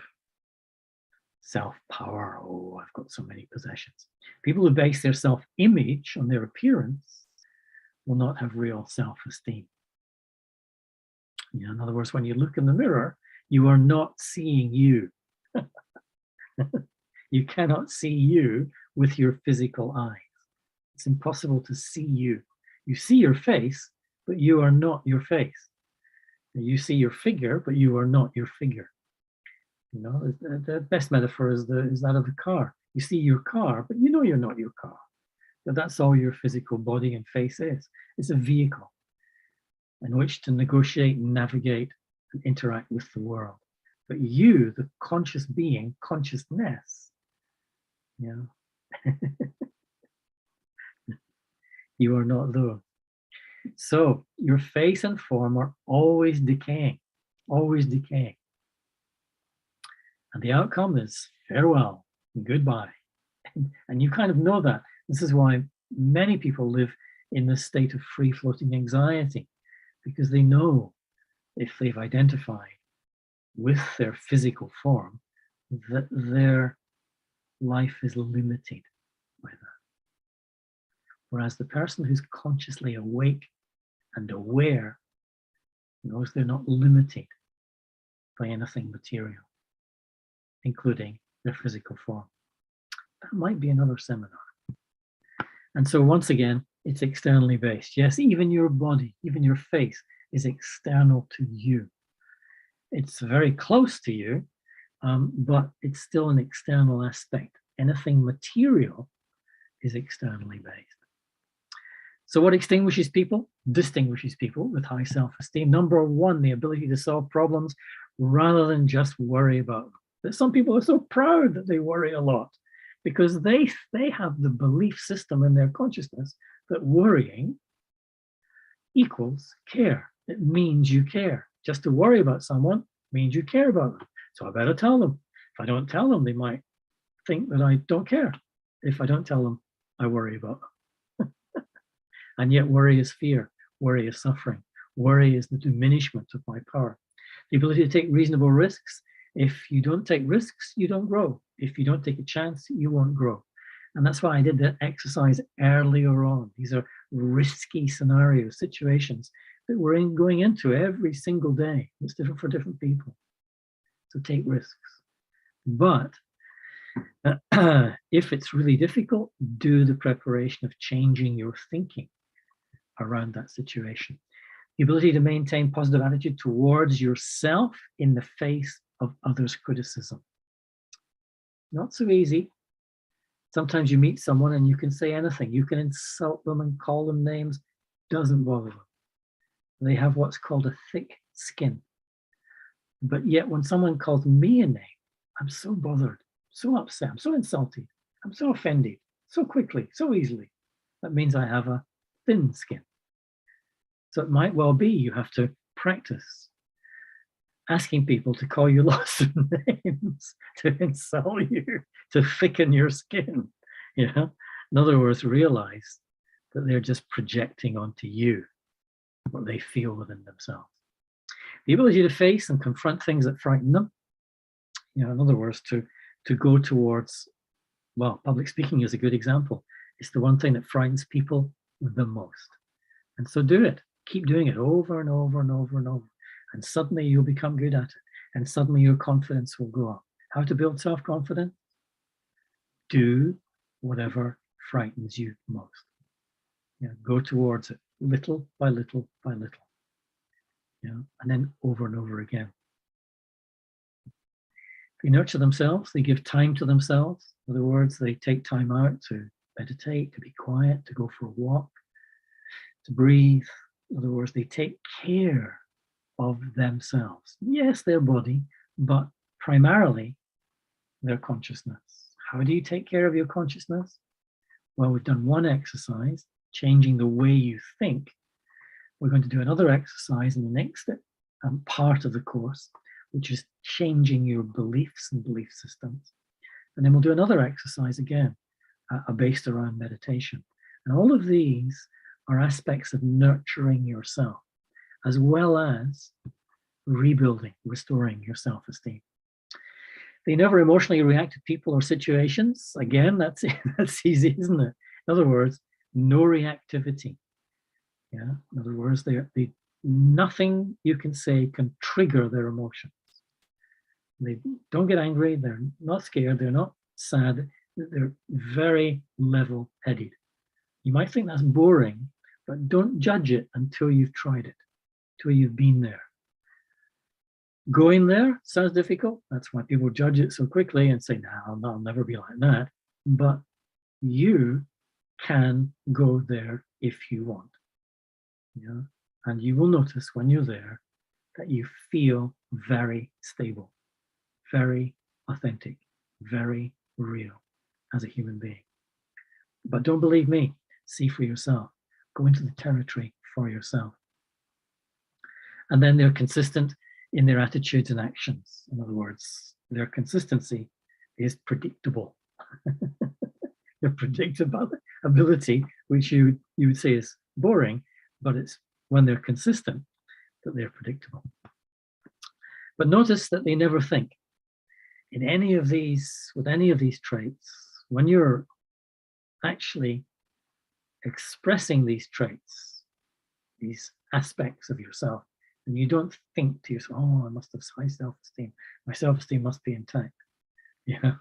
self-power. Oh, I've got so many possessions. People who base their self-image on their appearance will not have real self-esteem. In other words, when you look in the mirror, you are not seeing you. You cannot see you with your physical eyes. It's impossible to see you. You see your face, but you are not your face. You see your figure, but you are not your figure. The best metaphor is that of the car. You see your car, but you know you're not your car. But that's all your physical body and face is. It's a vehicle in which to negotiate, navigate, and interact with the world. But you, the conscious being, consciousness, you are not those. So your face and form are always decaying, always decaying. And the outcome is farewell, goodbye. And you kind of know that. This is why many people live in this state of free-floating anxiety, because they know if they've identified with their physical form that their life is limited by that. Whereas the person who's consciously awake and aware knows they're not limited by anything material, including their physical form. That might be another seminar. And so once again, it's externally based. Yes, even your body, even your face is external to you. It's very close to you, but it's still an external aspect. Anything material is externally based. So what distinguishes people with high self-esteem? Number one, the ability to solve problems rather than just worry about them. But some people are so proud that they worry a lot because they have the belief system in their consciousness that worrying equals care. It means you care. Just to worry about someone means you care about them. So I better tell them. If I don't tell them, they might think that I don't care. If I don't tell them, I worry about them. And yet worry is fear. Worry is suffering. Worry is the diminishment of my power. The ability to take reasonable risks. If you don't take risks, you don't grow. If you don't take a chance, you won't grow. And that's why I did that exercise earlier on. These are risky scenarios, situations that we're going into every single day. It's different for different people. So take risks. But if it's really difficult, do the preparation of changing your thinking around that situation. The ability to maintain positive attitude towards yourself in the face of others' criticism. Not so easy. Sometimes you meet someone and you can say anything. You can insult them and call them names. Doesn't bother them. They have what's called a thick skin. But yet when someone calls me a name, I'm so bothered, so upset, I'm so insulted, I'm so offended, so quickly, so easily. That means I have a thin skin. So it might well be you have to practice asking people to call you lots of names, to insult you, to thicken your skin. In other words, realize that they're just projecting onto you what they feel within themselves. The ability to face and confront things that frighten them. In other words, to go towards, well, public speaking is a good example. It's the one thing that frightens people the most. And so do it. Keep doing it over and over and over and over. And suddenly you'll become good at it. And suddenly your confidence will go up. How to build self-confidence? Do whatever frightens you most. Go towards it little by little by little. And then over and over again. They nurture themselves. They give time to themselves. In other words, they take time out to meditate, to be quiet, to go for a walk, to breathe. In other words, they take care of themselves. Yes, their body, but primarily their consciousness. How do you take care of your consciousness? Well, we've done one exercise, changing the way you think. We're going to do another exercise in the next part of the course, which is changing your beliefs and belief systems. And then we'll do another exercise again, based around meditation. And all of these are aspects of nurturing yourself, as well as rebuilding, restoring your self-esteem. They never emotionally react to people or situations. Again, that's easy, isn't it? In other words, no reactivity. In other words, nothing you can say can trigger their emotions. They don't get angry. They're not scared. They're not sad. They're very level-headed. You might think that's boring, but don't judge it until you've tried it, until you've been there. Going there sounds difficult. That's why people judge it so quickly and say, no, I'll never be like that. But you can go there if you want. And you will notice when you're there that you feel very stable, very authentic, very real as a human being. But don't believe me. See for yourself. Go into the territory for yourself. And then they're consistent in their attitudes and actions. In other words, their consistency is predictable. Their predictability, which you would say is boring, but it's when they're consistent that they're predictable. But notice that they never think. In any of these, with any of these traits, when you're actually expressing these traits, these aspects of yourself, and you don't think to yourself, oh, I must have high self-esteem. My self-esteem must be intact. Yeah.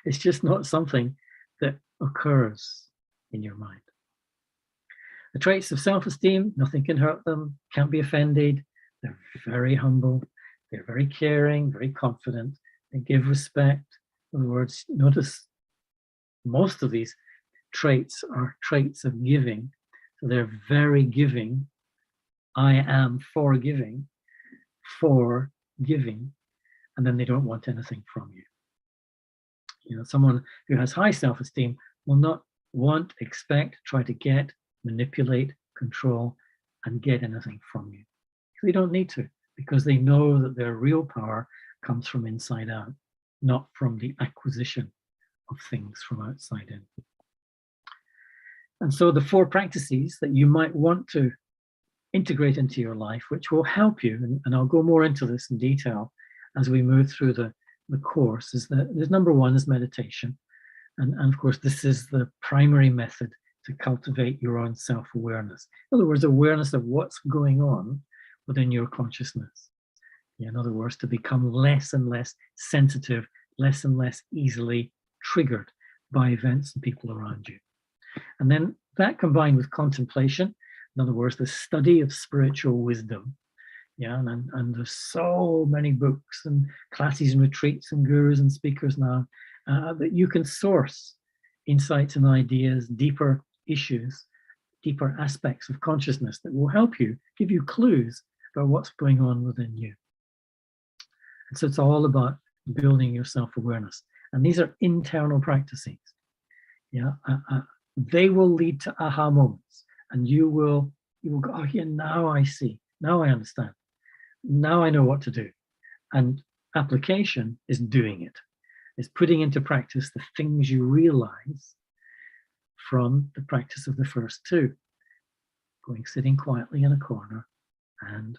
It's just not something that occurs in your mind. The traits of self-esteem, nothing can hurt them, can't be offended. They're very humble. They're very caring, very confident. They give respect. In other words, notice most of these traits are traits of giving. So they're very giving. I am forgiving, and then they don't want anything from you. You know, someone who has high self-esteem will not want, expect, try to get, manipulate, control, and get anything from you. They don't need to, because they know that their real power comes from inside out, not from the acquisition of things from outside in. And so the 4 practices that you might want to integrate into your life, which will help you, and I'll go more into this in detail as we move through the course, is that there's number 1 is meditation. And of course, this is the primary method to cultivate your own self-awareness. In other words, awareness of what's going on within your consciousness. In other words, to become less and less sensitive, less and less easily triggered by events and people around you. And then that combined with contemplation, in other words, the study of spiritual wisdom. Yeah, and there's so many books and classes and retreats and gurus and speakers now that you can source insights and ideas, deeper issues, deeper aspects of consciousness that will help you, give you clues about what's going on within you. And so it's all about building your self-awareness. And these are internal practices. Yeah, they will lead to aha moments, and you will go, oh yeah, now I see, now I understand, now I know what to do. And application is doing it. It's putting into practice the things you realize from the practice of the first 2. Sitting quietly in a corner and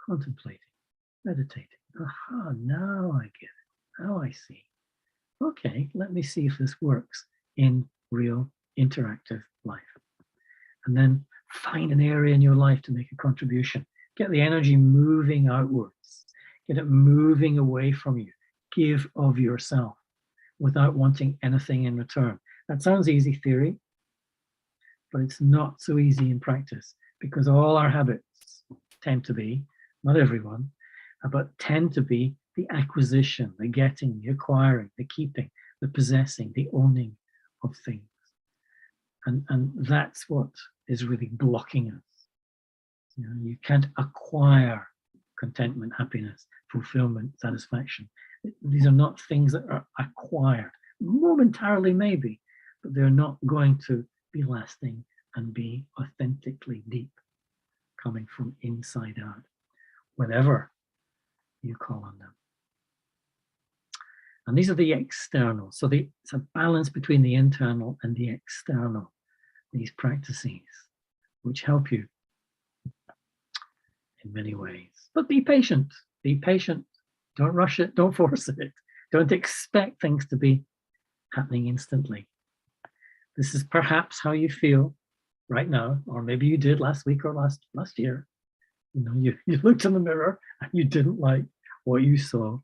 contemplating, meditating. Aha, now I get it. Now I see. Okay, let me see if this works in real interactive life. And then find an area in your life to make a contribution. Get the energy moving outwards. Get it moving away from you. Give of yourself without wanting anything in return. That sounds easy theory, but it's not so easy in practice, because all our habits tend to be, not everyone, but tend to be the acquisition, the getting, the acquiring, the keeping, the possessing, the owning of things. And that's what is really blocking us. You know, you can't acquire contentment, happiness, fulfillment, satisfaction. These are not things that are acquired. Momentarily maybe, but they're not going to be lasting and be authentically deep, coming from inside out, whatever you call on them. And these are the external. So it's a balance between the internal and the external, these practices, which help you in many ways. But be patient. Be patient. Don't rush it. Don't force it. Don't expect things to be happening instantly. This is perhaps how you feel right now, or maybe you did last week or last year. You know, you looked in the mirror and you didn't like what you saw.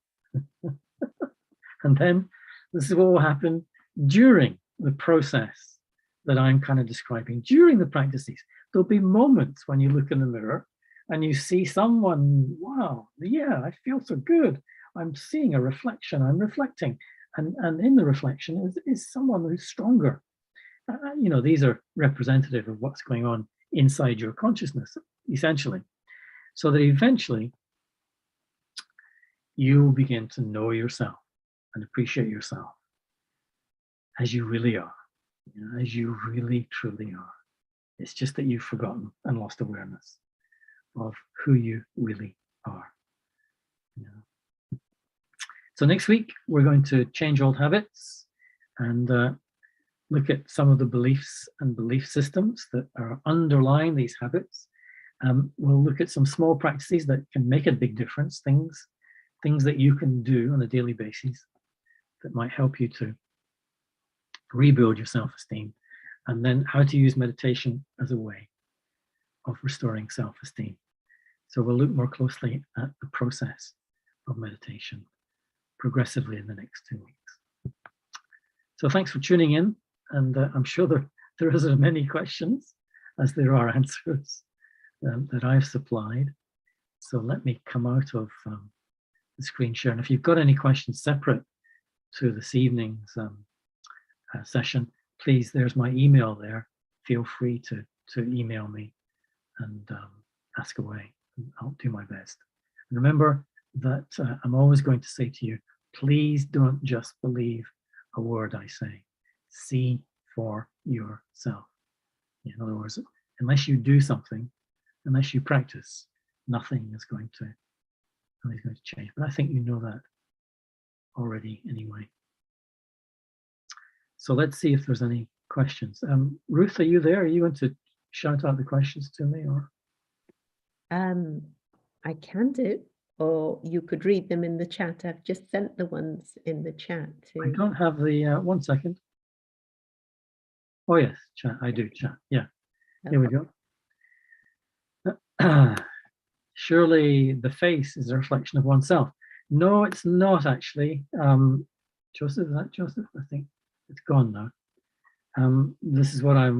And then this is what will happen during the process that I'm kind of describing. During the practices, there'll be moments when you look in the mirror and you see someone, wow, yeah, I feel so good. I'm seeing a reflection, I'm reflecting. And in the reflection is someone who's stronger. You know, these are representative of what's going on inside your consciousness, essentially. So that eventually you begin to know yourself and appreciate yourself as you really are, you know, as you really, truly are. It's just that you've forgotten and lost awareness of who you really are. Yeah. So next week, we're going to change old habits and look at some of the beliefs and belief systems that are underlying these habits. We'll look at some small practices that can make a big difference, things that you can do on a daily basis that might help you to rebuild your self-esteem, and then how to use meditation as a way of restoring self-esteem. So we'll look more closely at the process of meditation progressively in the next 2 weeks. So thanks for tuning in, and I'm sure there is as many questions as there are answers that I've supplied. So let me come out of the screen share. And if you've got any questions separate to this evening's session, please, there's my email there. Feel free to email me and ask away. I'll do my best. And remember that I'm always going to say to you, please don't just believe a word I say. See for yourself. In other words, unless you do something, unless you practice, nothing is going to change. But I think you know that already anyway. So let's see if there's any questions. Ruth, are you there? Are you going to shout out the questions to me, or? I can do, or you could read them in the chat. I've just sent the ones in the chat too. I don't have the, 1 second. Oh yes, chat, I do, chat, yeah. Here we go. Surely the face is a reflection of oneself. No, it's not actually. Joseph, is that Joseph? I think it's gone now. This is what I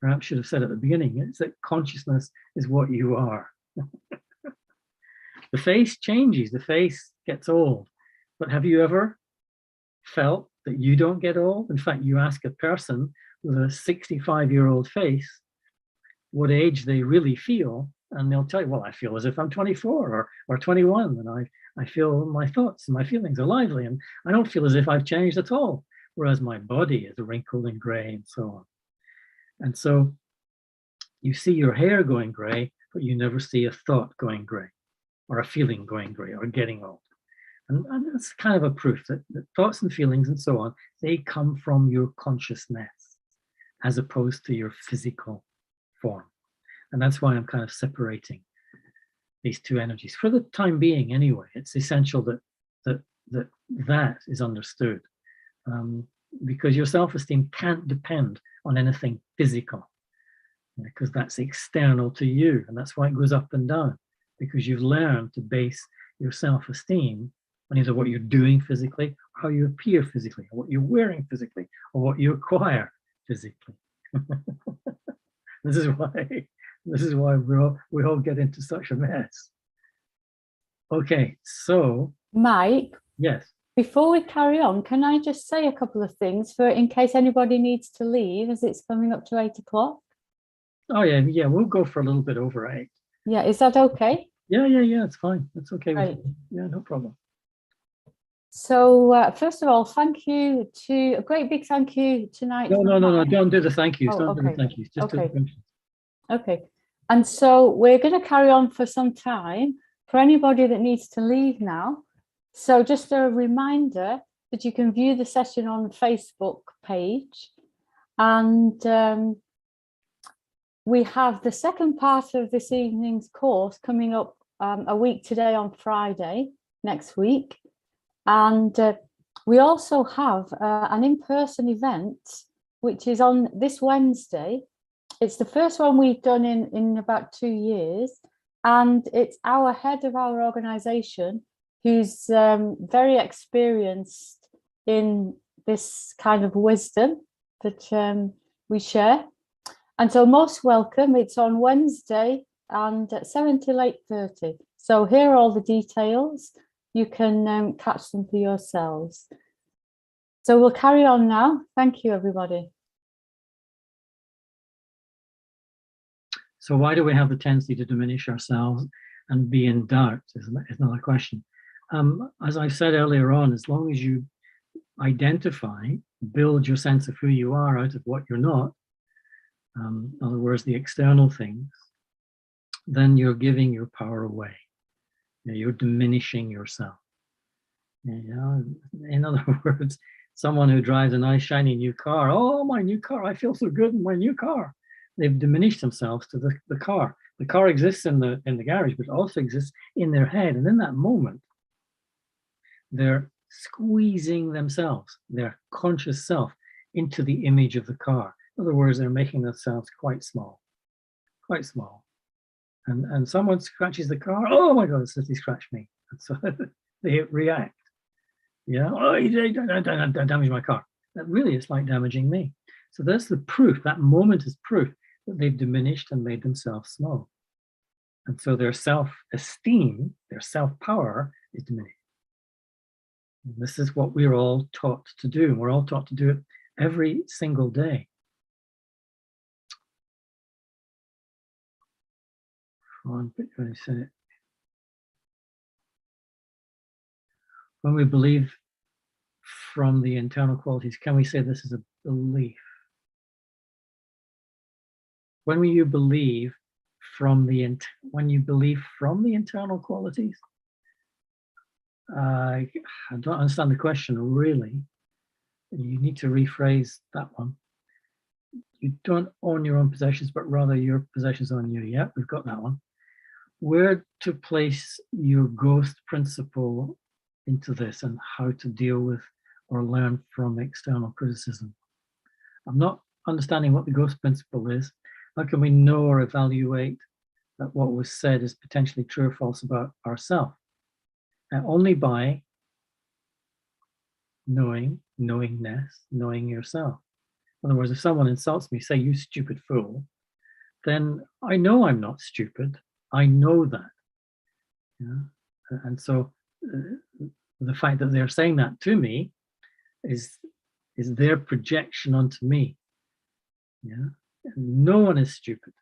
perhaps should have said at the beginning. It's that consciousness is what you are. The face changes, the face gets old. But have you ever felt that you don't get old? In fact, you ask a person with a 65-year-old face what age they really feel, and they'll tell you, well, I feel as if I'm 24 or 21, and I feel my thoughts and my feelings are lively, and I don't feel as if I've changed at all, whereas my body is wrinkled and gray and so on. And so you see your hair going gray, but you never see a thought going gray, or a feeling going gray, or getting old. And that's kind of a proof that thoughts and feelings and so on, they come from your consciousness as opposed to your physical form. And that's why I'm kind of separating these two energies for the time being anyway. It's essential that is understood, because your self-esteem can't depend on anything physical, because that's external to you, and that's why it goes up and down, because you've learned to base your self-esteem on either what you're doing physically, or how you appear physically, or what you're wearing physically, or what you acquire physically. This is why we all get into such a mess. Okay, so Mike, yes. before we carry on, can I just say a couple of things in case anybody needs to leave, as it's coming up to 8 o'clock? Oh yeah, we'll go for a little bit over 8. Yeah, is that okay? Yeah, it's fine. That's okay with me. Yeah, no problem. So first of all, a great big thank you tonight. No, don't do the thank yous. Oh, don't do the thank yous. Just do the questions. Okay. And so we're going to carry on for some time for anybody that needs to leave now. So just a reminder that you can view the session on the Facebook page. And we have the second part of this evening's course coming up a week today on Friday next week. And we also have an in-person event, which is on this Wednesday. It's the first one we've done in about 2 years. And it's our head of our organization, who's very experienced in this kind of wisdom that we share. And so most welcome. It's on Wednesday and at 7 till 8:30. So here are all the details. You can catch them for yourselves. So we'll carry on now. Thank you, everybody. So why do we have the tendency to diminish ourselves and be in doubt is another question. As I said earlier on, as long as you identify, build your sense of who you are out of what you're not, in other words, the external things, then you're giving your power away. You're diminishing yourself. In other words, someone who drives a nice shiny new car, oh, my new car, I feel so good in my new car. They've diminished themselves to the car. The car exists in the garage, but it also exists in their head. And in that moment, they're squeezing themselves, their conscious self, into the image of the car. In other words, they're making themselves quite small. And someone scratches the car, oh my God, he scratched me. And so they react. Oh, you damaged my car. That really is like damaging me. So that's the proof. That moment is proof that they've diminished and made themselves small. And so their self-esteem, their self-power is diminished. And this is what we're all taught to do. We're all taught to do it every single day. When we believe from the internal qualities, can we say this is a belief? When you believe from the internal qualities, I don't understand the question really. You need to rephrase that one. You don't own your own possessions, but rather your possessions own you. Yeah, we've got that one. Where to place your ghost principle into this and how to deal with or learn from external criticism. I'm not understanding what the ghost principle is. How can we know or evaluate that what was said is potentially true or false about ourselves? And only by knowingness, knowing yourself. In other words, if someone insults me, say, you stupid fool, then I know I'm not stupid. I know that. And so the fact that they're saying that to me is their projection onto me. No one is stupid.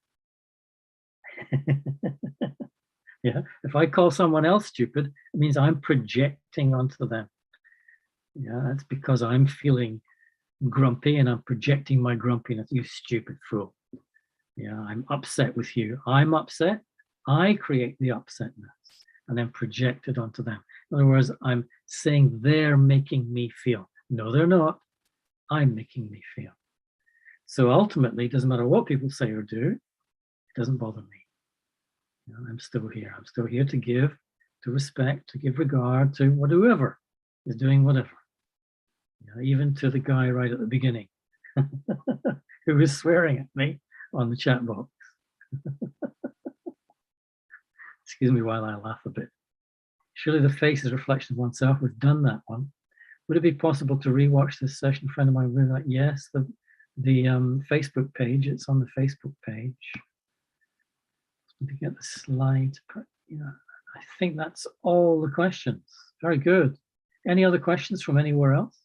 If I call someone else stupid, it means I'm projecting onto them. That's because I'm feeling grumpy and I'm projecting my grumpiness. You stupid fool. I'm upset with you. I'm upset. I create the upsetness and then project it onto them. In other words, I'm saying they're making me feel. No, they're not. I'm making me feel. So ultimately, it doesn't matter what people say or do. It doesn't bother me. I'm still here. I'm still here to give, to respect, to give regard to whoever is doing whatever. Even to the guy right at the beginning who was swearing at me on the chat box. Excuse me while I laugh a bit. Surely the face is a reflection of oneself. We've done that one. Would it be possible to rewatch this session? A friend of mine really like, yes, the Facebook page. It's on the Facebook page. Let me get the slide. I think that's all the questions. Very good. Any other questions from anywhere else?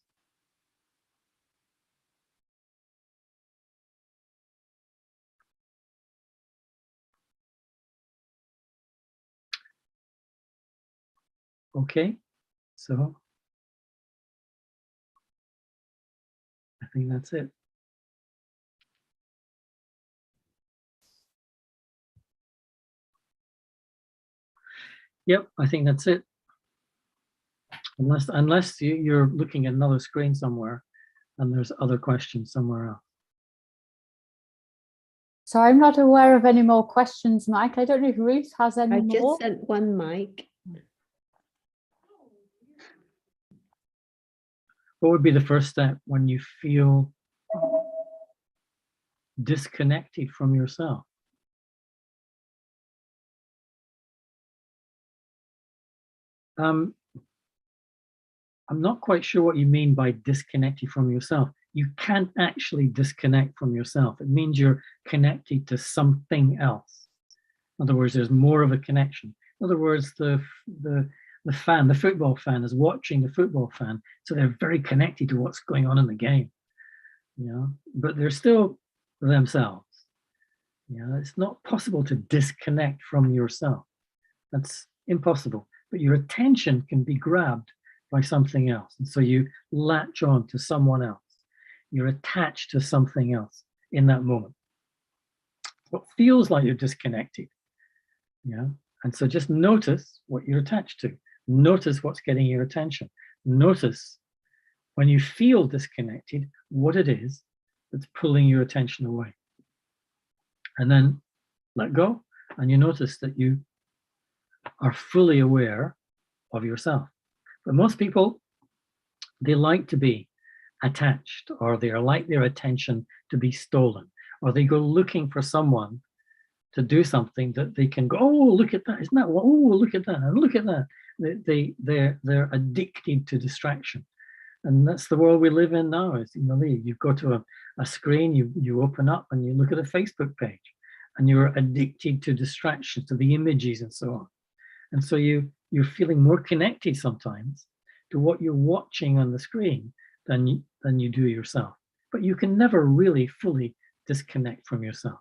Okay, so I think that's it. Yep, I think that's it. Unless you're looking at another screen somewhere and there's other questions somewhere else. So I'm not aware of any more questions, Mike. I don't know if Ruth has any I've more. just sent one, Mike. What would be the first step when you feel disconnected from yourself? I'm not quite sure what you mean by disconnected from yourself. You can't actually disconnect from yourself. It means you're connected to something else. In other words, there's more of a connection. In other words, the football fan is watching the football fan, so they're very connected to what's going on in the game. But they're still themselves. It's not possible to disconnect from yourself. That's impossible. But your attention can be grabbed by something else. And so you latch on to someone else. You're attached to something else in that moment. What feels like you're disconnected, And so just notice what you're attached to. Notice what's getting your attention. Notice when you feel disconnected, what it is that's pulling your attention away. And then let go, and you notice that you are fully aware of yourself. But most people, they like to be attached, or they are like their attention to be stolen, or they go looking for someone to do something that they can go, oh, look at that, isn't that what, oh, look at that, and look at that. They're addicted to distraction. And that's the world we live in now. Is, you know, you go to a screen, you open up and you look at a Facebook page, and you're addicted to distraction, to the images and so on. And so you're feeling more connected sometimes to what you're watching on the screen than you do yourself. But you can never really fully disconnect from yourself.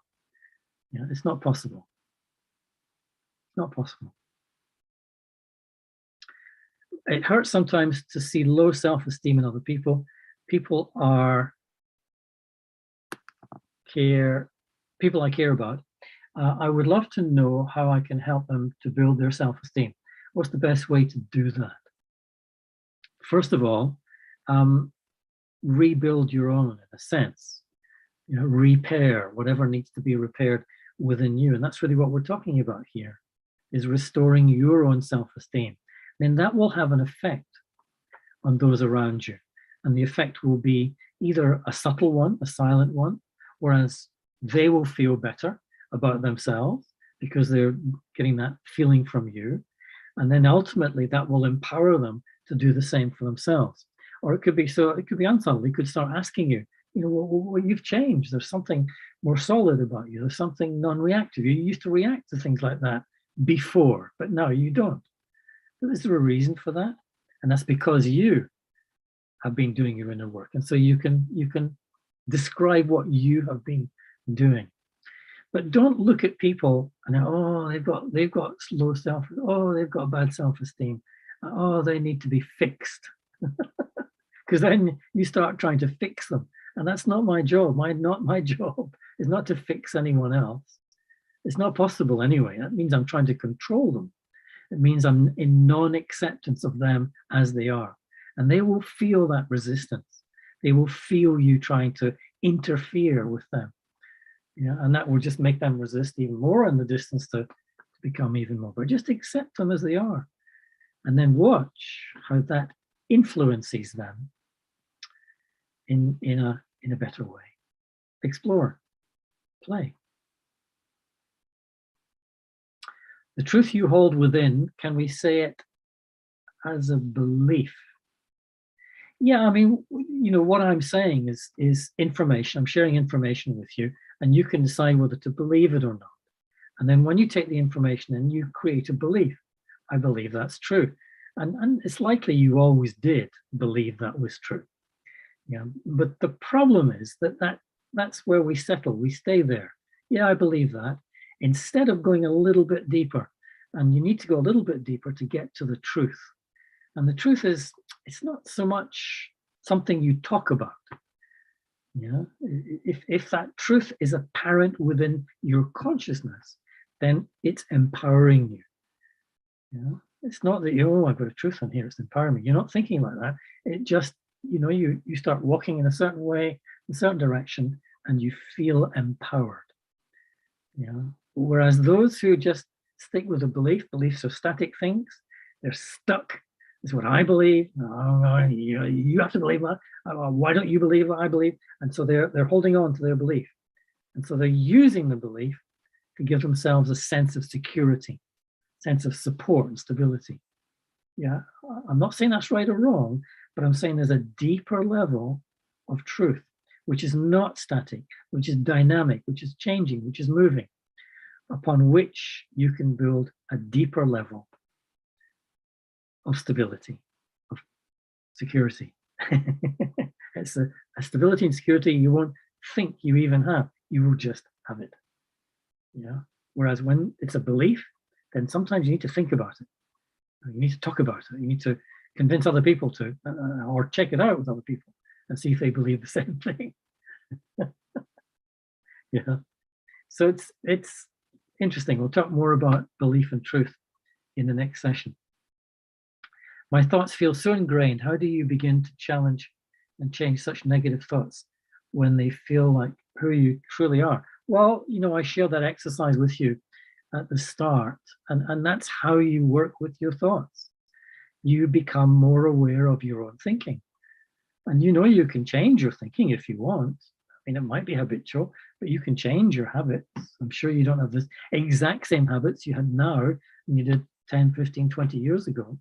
You know, it's not possible. It's not possible. It hurts sometimes to see low self-esteem in other people. People I care about. I would love to know how I can help them to build their self-esteem. What's the best way to do that? First of all, rebuild your own, in a sense. You know, repair whatever needs to be repaired within you. And that's really what we're talking about here, is restoring your own self-esteem. Then that will have an effect on those around you. And the effect will be either a subtle one, a silent one, whereas they will feel better about themselves because they're getting that feeling from you. And then ultimately that will empower them to do the same for themselves. Or it could be unsubtle. They could start asking you, you know, well, you've changed. There's something more solid about you. There's something non-reactive. You used to react to things like that before, but now you don't. Is there a reason for that? And that's because you have been doing your inner work. And so you can describe what you have been doing. But don't look at people and, oh, they've got low self, oh, they've got bad self-esteem. Oh, they need to be fixed. Because then you start trying to fix them. And that's not my job. My job is not to fix anyone else. It's not possible anyway. That means I'm trying to control them. It means I'm in non-acceptance of them as they are. And they will feel that resistance. They will feel you trying to interfere with them. Yeah, and that will just make them resist even more in the distance to become even more. But just accept them as they are. And then watch how that influences them in a better way. Explore. Play. The truth you hold within, can we say it as a belief? Yeah, I mean, you know, what I'm saying is information. I'm sharing information with you, and you can decide whether to believe it or not. And then when you take the information and you create a belief, I believe that's true. And it's likely you always did believe that was true. Yeah, but the problem is that's where we settle. We stay there. Yeah, I believe that. Instead of going a little bit deeper, and you need to go a little bit deeper to get to the truth. And the truth is, it's not so much something you talk about. Yeah, if that truth is apparent within your consciousness, then it's empowering you. Yeah, it's not that I've got a truth in here, it's empowering me. You're not thinking like that. It just, you start walking in a certain way, in a certain direction, and you feel empowered. Yeah. Whereas those who just stick with a beliefs are static things. They're stuck. This is what I believe. Oh, you have to believe that. Why don't you believe what I believe? And so they're holding on to their belief. And so they're using the belief to give themselves a sense of security, sense of support and stability. Yeah, I'm not saying that's right or wrong, but I'm saying there's a deeper level of truth, which is not static, which is dynamic, which is changing, which is moving, upon which you can build a deeper level of stability, of security. It's a stability and security you won't think you even have. You will just have it. Yeah. Whereas when it's a belief, then sometimes you need to think about it. You need to talk about it. You need to convince other people to, or check it out with other people and see if they believe the same thing. Yeah. So it's interesting. We'll talk more about belief and truth in the next session. My thoughts feel so ingrained. How do you begin to challenge and change such negative thoughts when they feel like who you truly are? Well, you know, I shared that exercise with you at the start, and that's how you work with your thoughts. You become more aware of your own thinking. And you know you can change your thinking if you want. I mean, it might be habitual, but you can change your habits. I'm sure you don't have the exact same habits you had now than you did 10, 15, 20 years ago.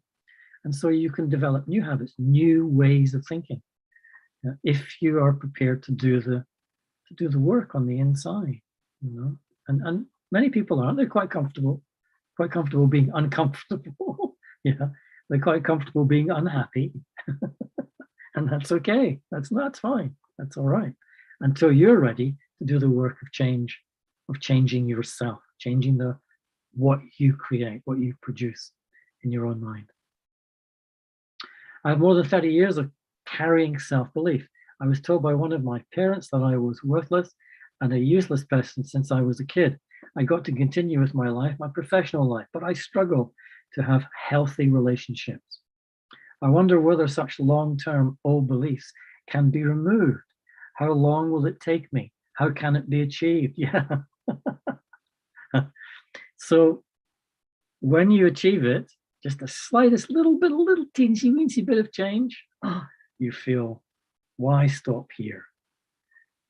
And so you can develop new habits, new ways of thinking, if you are prepared to do the work on the inside, you know. And many people aren't. They're quite comfortable being uncomfortable. Yeah, they're quite comfortable being unhappy. And that's okay. That's fine. That's all right. Until you're ready to do the work of changing yourself, changing what you create, what you produce in your own mind. I have more than 30 years of carrying self-belief. I was told by one of my parents that I was worthless and a useless person since I was a kid. I got to continue with my life, my professional life, but I struggle to have healthy relationships. I wonder whether such long-term old beliefs can be removed. How long will it take me? How can it be achieved? Yeah. So when you achieve it, just the slightest little teensy weensy bit of change, you feel, why stop here?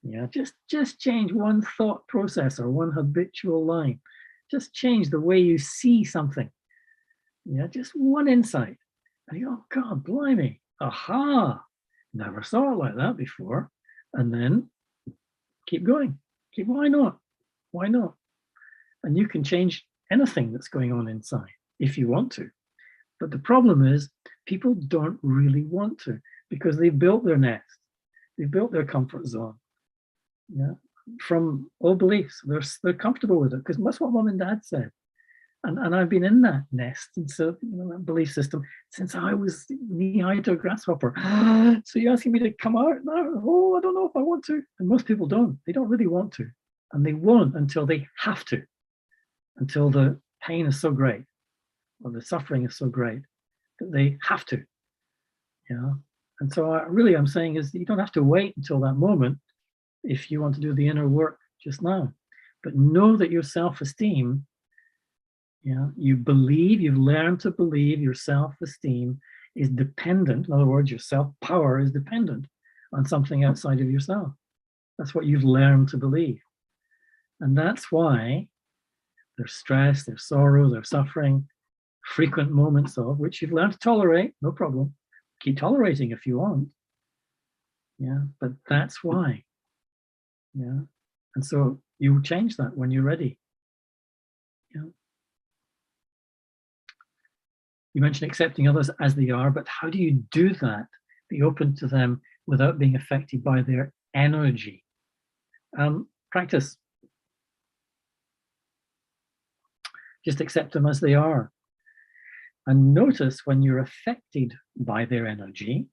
Yeah, just change one thought process or one habitual line. Just change the way you see something. Yeah, just one insight. And you go, oh, God, blimey, aha, never saw it like that before. And then keep going. Why not? Why not? And you can change anything that's going on inside if you want to. But the problem is people don't really want to because they've built their nest. They've built their comfort zone. Yeah, from old beliefs. They're comfortable with it because that's what mom and dad said. And I've been in that nest and so that belief system since I was knee-high to a grasshopper. So you're asking me to come out now? Oh, I don't know if I want to. And most people don't. They don't really want to. And they won't until they have to. Until the pain is so great or the suffering is so great that they have to. Yeah. And so I'm saying is you don't have to wait until that moment if you want to do the inner work just now. But know that your self-esteem, you've learned to believe your self-esteem is dependent. In other words, your self-power is dependent on something outside of yourself. That's what you've learned to believe. And that's why there's stress, there's sorrow, there's suffering, frequent moments of which you've learned to tolerate, no problem. Keep tolerating if you want. Yeah, but that's why. Yeah. And so you change that when you're ready. Yeah. You mentioned accepting others as they are, but how do you do that? Be open to them without being affected by their energy. Practice. Just accept them as they are. And notice when you're affected by their energy.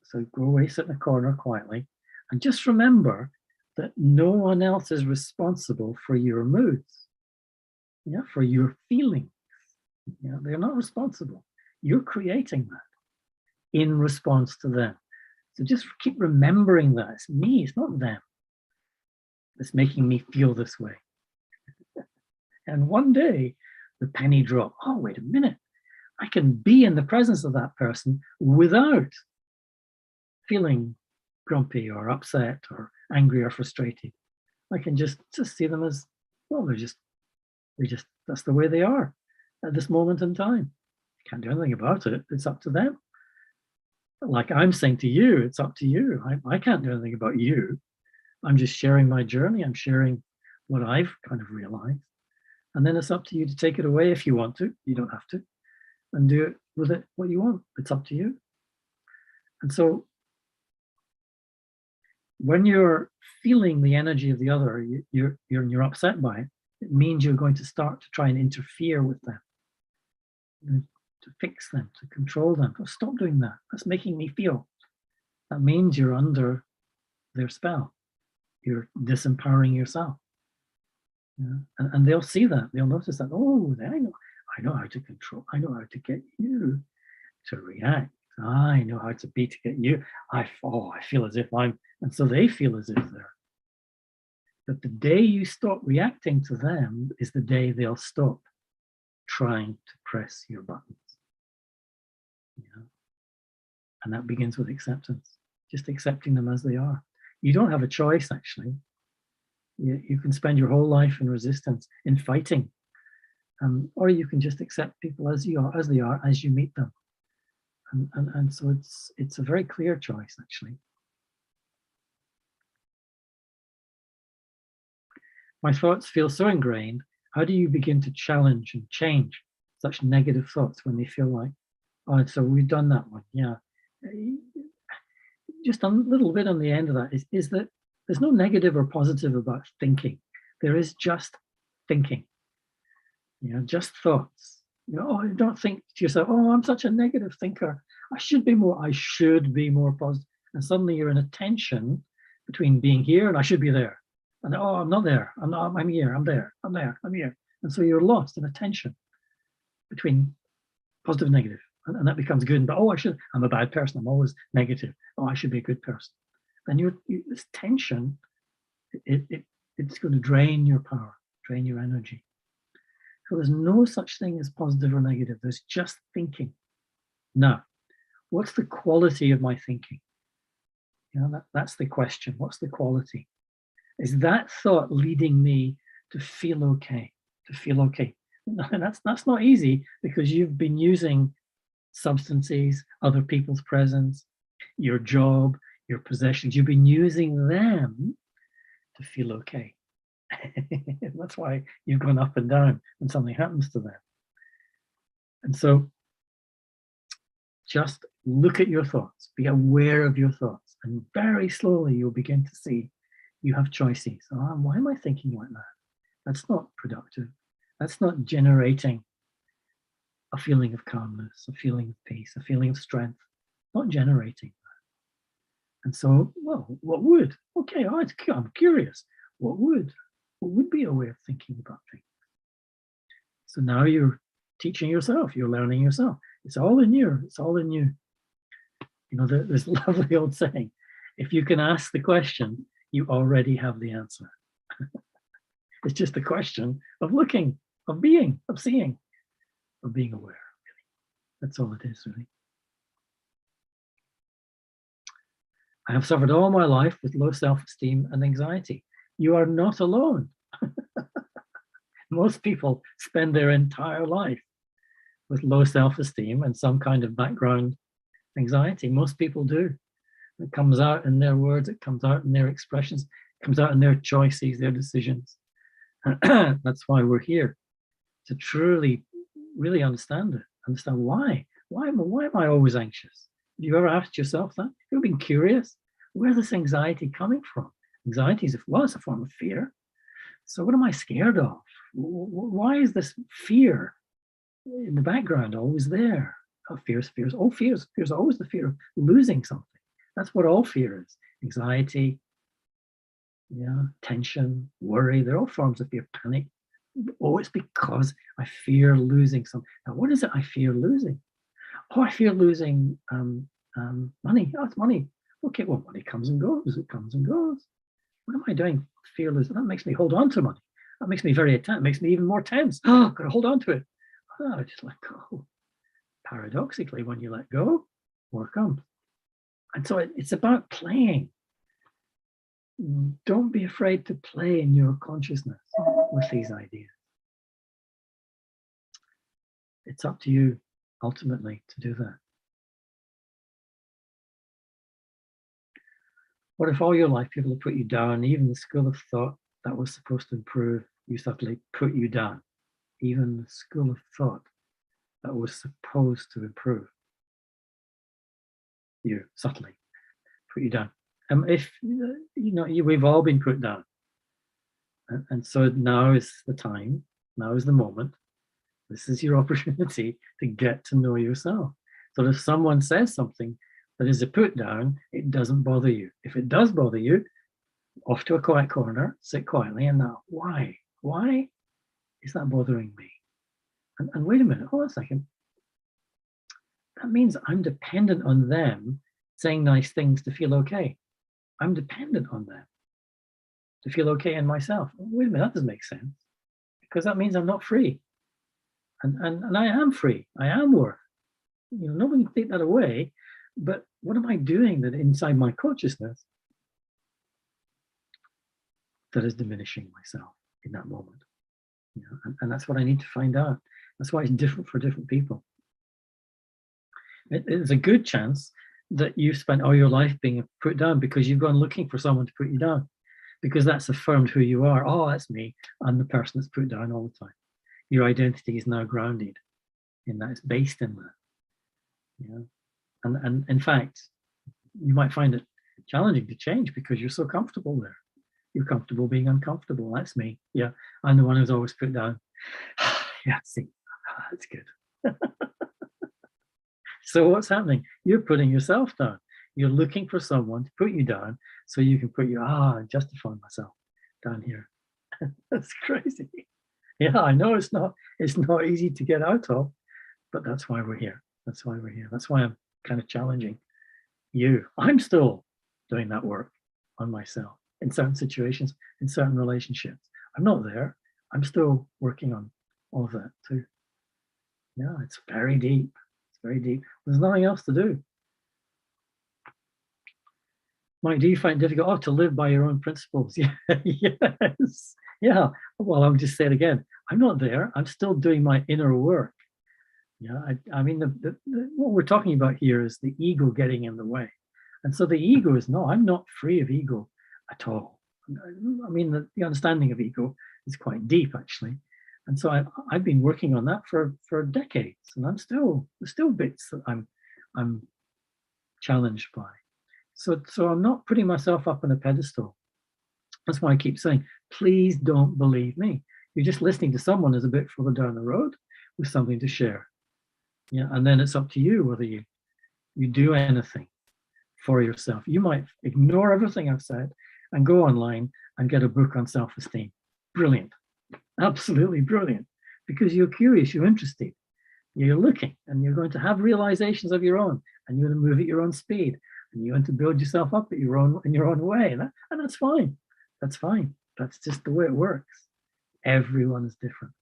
So go away, sit in a corner quietly, and just remember that no one else is responsible for your moods, for your feelings. They're not responsible. You're creating that in response to them. So just keep remembering that. It's me, it's not them. It's making me feel this way. And one day, the penny dropped. Oh, wait a minute. I can be in the presence of that person without feeling grumpy or upset or angry or frustrated. I can just see them as, well, they're just that's the way they are at this moment in time. Can't do anything about it. It's up to them. Like I'm saying to you, it's up to you. I can't do anything about you. I'm just sharing my journey. I'm sharing what I've kind of realized. And then it's up to you to take it away if you want to. You don't have to. And do it with it what you want. It's up to you. And so when you're feeling the energy of the other, you're upset by it, it means you're going to start to try and interfere with them, to fix them, to control them. Oh, stop doing that. That's making me feel. That means you're under their spell. You're disempowering yourself. Yeah. And they'll see that. They'll notice that, oh, I know how to control. I know how to get you to react. I know how to be to get you. I feel as if I'm, and so they feel as if they're. But the day you stop reacting to them is the day they'll stop trying to press your buttons. Yeah. And that begins with acceptance, just accepting them as they are. You don't have a choice, actually. You can spend your whole life in resistance, in fighting, or you can just accept people as they are, as you meet them. And so it's a very clear choice, actually. My thoughts feel so ingrained. How do you begin to challenge and change such negative thoughts when they feel like, oh, so we've done that one, yeah. Just a little bit on the end of that is that there's no negative or positive about thinking. There is just thinking, just thoughts. Don't think to yourself, oh, I'm such a negative thinker. I should be more positive. And suddenly you're in a tension between being here and I should be there. And oh, I'm not there. I'm here. I'm there. I'm there. I'm here. And so you're lost in a tension between positive and negative. And that becomes good. But I'm a bad person. I'm always negative. Oh, I should be a good person. And this tension, it's going to drain your power, drain your energy. So there's no such thing as positive or negative. There's just thinking. Now, what's the quality of my thinking? That's the question. What's the quality? Is that thought leading me to feel okay? To feel okay. And that's not easy because you've been using substances, other people's presence, your job, your possessions. You've been using them to feel okay. That's why you've gone up and down when something happens to them. And so just look at your thoughts, be aware of your thoughts, and very slowly you'll begin to see you have choices. Oh, why am I thinking like that? That's not productive. That's not generating a feeling of calmness, a feeling of peace, a feeling of strength, not generating that. And so, well, what would? Okay, I'm curious. What would be a way of thinking about things? So now you're teaching yourself, you're learning yourself. It's all in you. It's all in you. There's a lovely old saying, if you can ask the question, you already have the answer. It's just a question of looking, of being, of seeing, of being aware, really. That's all it is, really. I have suffered all my life with low self-esteem and anxiety. You are not alone. Most people spend their entire life with low self-esteem and some kind of background anxiety. Most people do. It comes out in their words, it comes out in their expressions, it comes out in their choices, their decisions. That's why we're here, to truly, really understand it, understand why. Why am I always anxious? Have you ever asked yourself that? Have you ever been curious? Where's this anxiety coming from? Anxiety is a form of fear. So what am I scared of? Why is this fear in the background always there? Oh, fears. Oh, fears always the fear of losing something. That's what all fear is. Anxiety, tension, worry, they're all forms of fear. Panic. Oh, it's because I fear losing something. Now, what is it I fear losing? Oh, I fear losing money. Oh, it's money. Okay, well, money comes and goes. It comes and goes. What am I doing? Fear losing. That makes me hold on to money. That makes me very tense. Makes me even more tense. Oh, I've got to hold on to it. Oh, just let go. Paradoxically, when you let go, more comes. And so it's about playing. Don't be afraid to play in your consciousness with these ideas. It's up to you, ultimately, to do that. What if all your life people have put you down, even the school of thought that was supposed to improve you subtly put you down? Even the school of thought that was supposed to improve you subtly put you down. If we've all been put down, and so now is the time, now is the moment. This is your opportunity to get to know yourself. So if someone says something that is a put down, it doesn't bother you. If it does bother you, off to a quiet corner, sit quietly, and now, why Why is that bothering me? And wait a minute, hold on a second. That means I'm dependent on them saying nice things to feel okay. I'm dependent on them to feel okay in myself. Wait a minute, that doesn't make sense. Because that means I'm not free. And I am free. I am worth. Nobody can take that away. But what am I doing that inside my consciousness that is diminishing myself in that moment? And that's what I need to find out. That's why it's different for different people. There's a good chance that you've spent all your life being put down because you've gone looking for someone to put you down, because that's affirmed who you are. Oh, that's me. I'm the person that's put down all the time. Your identity is now grounded in that. It's based in that. And in fact, you might find it challenging to change because you're so comfortable there. You're comfortable being uncomfortable. That's me. Yeah, I'm the one who's always put down. Yeah, see, that's good. So what's happening? You're putting yourself down. You're looking for someone to put you down so you can put I'm justifying myself down here. That's crazy. Yeah, I know it's not easy to get out of, but that's why we're here. That's why we're here. That's why I'm kind of challenging you. I'm still doing that work on myself in certain situations, in certain relationships. I'm not there. I'm still working on all of that too. Yeah, it's very deep. It's very deep. There's nothing else to do. Mike, do you find it difficult to live by your own principles? Yeah, yes. Yeah. Well, I'll just say it again. I'm not there. I'm still doing my inner work. Yeah. I mean, what we're talking about here is the ego getting in the way. And so the ego is I'm not free of ego at all. I mean, the understanding of ego is quite deep, actually. And so I've been working on that for decades, and there's still bits that I'm challenged by. So I'm not putting myself up on a pedestal. That's why I keep saying, please don't believe me. You're just listening to someone who's a bit further down the road with something to share. Yeah, and then it's up to you whether you do anything for yourself. You might ignore everything I've said and go online and get a book on self-esteem. Brilliant. Absolutely brilliant. Because you're curious, you're interested, you're looking, and you're going to have realizations of your own, and you're going to move at your own speed, and you want to build yourself up in your own way. And that's fine. That's fine. That's just the way it works. Everyone is different.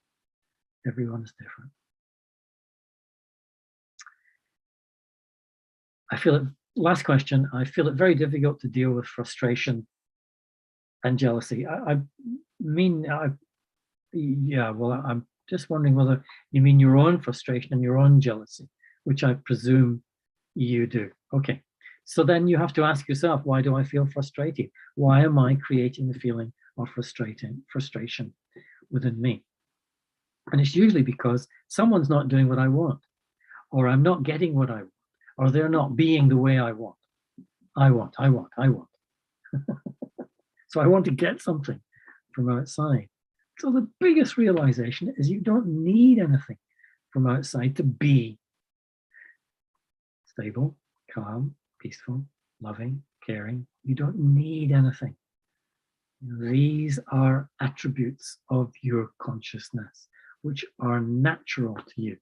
Everyone is different. I feel it, last question, I feel it very difficult to deal with frustration and jealousy. I'm just wondering whether you mean your own frustration and your own jealousy, which I presume you do. Okay, so then you have to ask yourself, why do I feel frustrated? Why am I creating the feeling of frustration within me? And it's usually because someone's not doing what I want, or I'm not getting what I want, or they're not being the way I want. I want. So I want to get something from outside. So the biggest realization is you don't need anything from outside to be stable, calm, peaceful, loving, caring. You don't need anything. These are attributes of your consciousness, which are natural to you.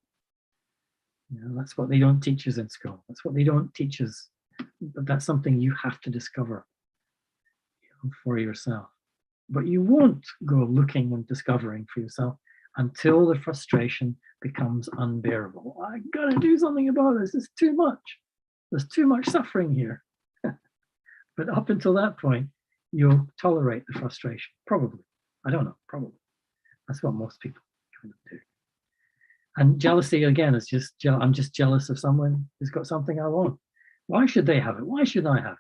That's what they don't teach us in school. That's what they don't teach us. But that's something you have to discover for yourself. But you won't go looking and discovering for yourself until the frustration becomes unbearable. I gotta do something about this. It's too much. There's too much suffering here. But up until that point, you'll tolerate the frustration. Probably. I don't know. Probably. That's what most people kind of do. And jealousy, again, is just, I'm just jealous of someone who's got something I want. Why should they have it? Why should I have it?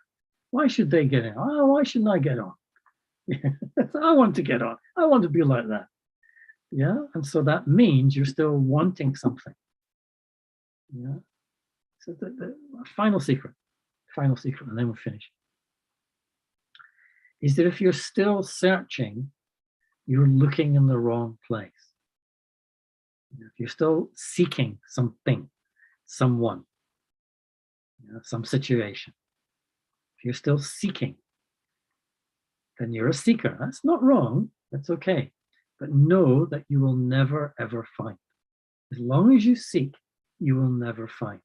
Why should they get it? Oh, why shouldn't I get on? I want to get on. I want to be like that. Yeah. And so that means you're still wanting something. Yeah. So the final secret, and then we'll finish, is that if you're still searching, you're looking in the wrong place. If you're still seeking something, someone, some situation, if you're still seeking, then you're a seeker. That's not wrong. That's okay. but know that you will never, ever find. As long as you seek, you will never find.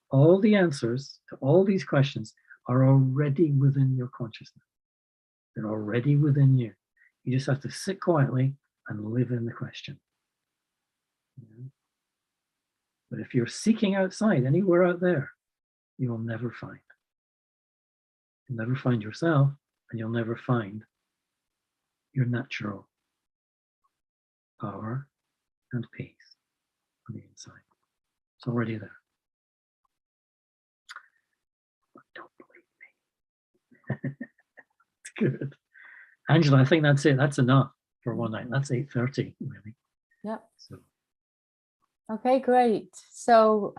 All the answers to all these questions are already within your consciousness. They're already within you. You just have to sit quietly and live in the question. Yeah. But if you're seeking outside, anywhere out there, you will never find. You'll never find yourself, and you'll never find your natural power and peace on the inside. It's already there. But don't believe me. It's good. Angela, I think that's it. That's enough for one night. That's 8:30, really. Yep. So. Okay, great. So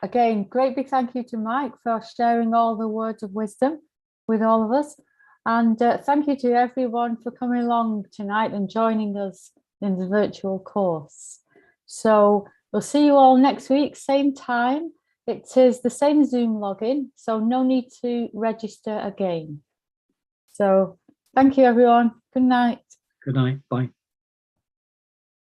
again, great big thank you to Mike for sharing all the words of wisdom with all of us. And thank you to everyone for coming along tonight and joining us in the virtual course. So we'll see you all next week, same time. It is the same Zoom login, so no need to register again. So thank you, everyone. Good night. Good night. Bye.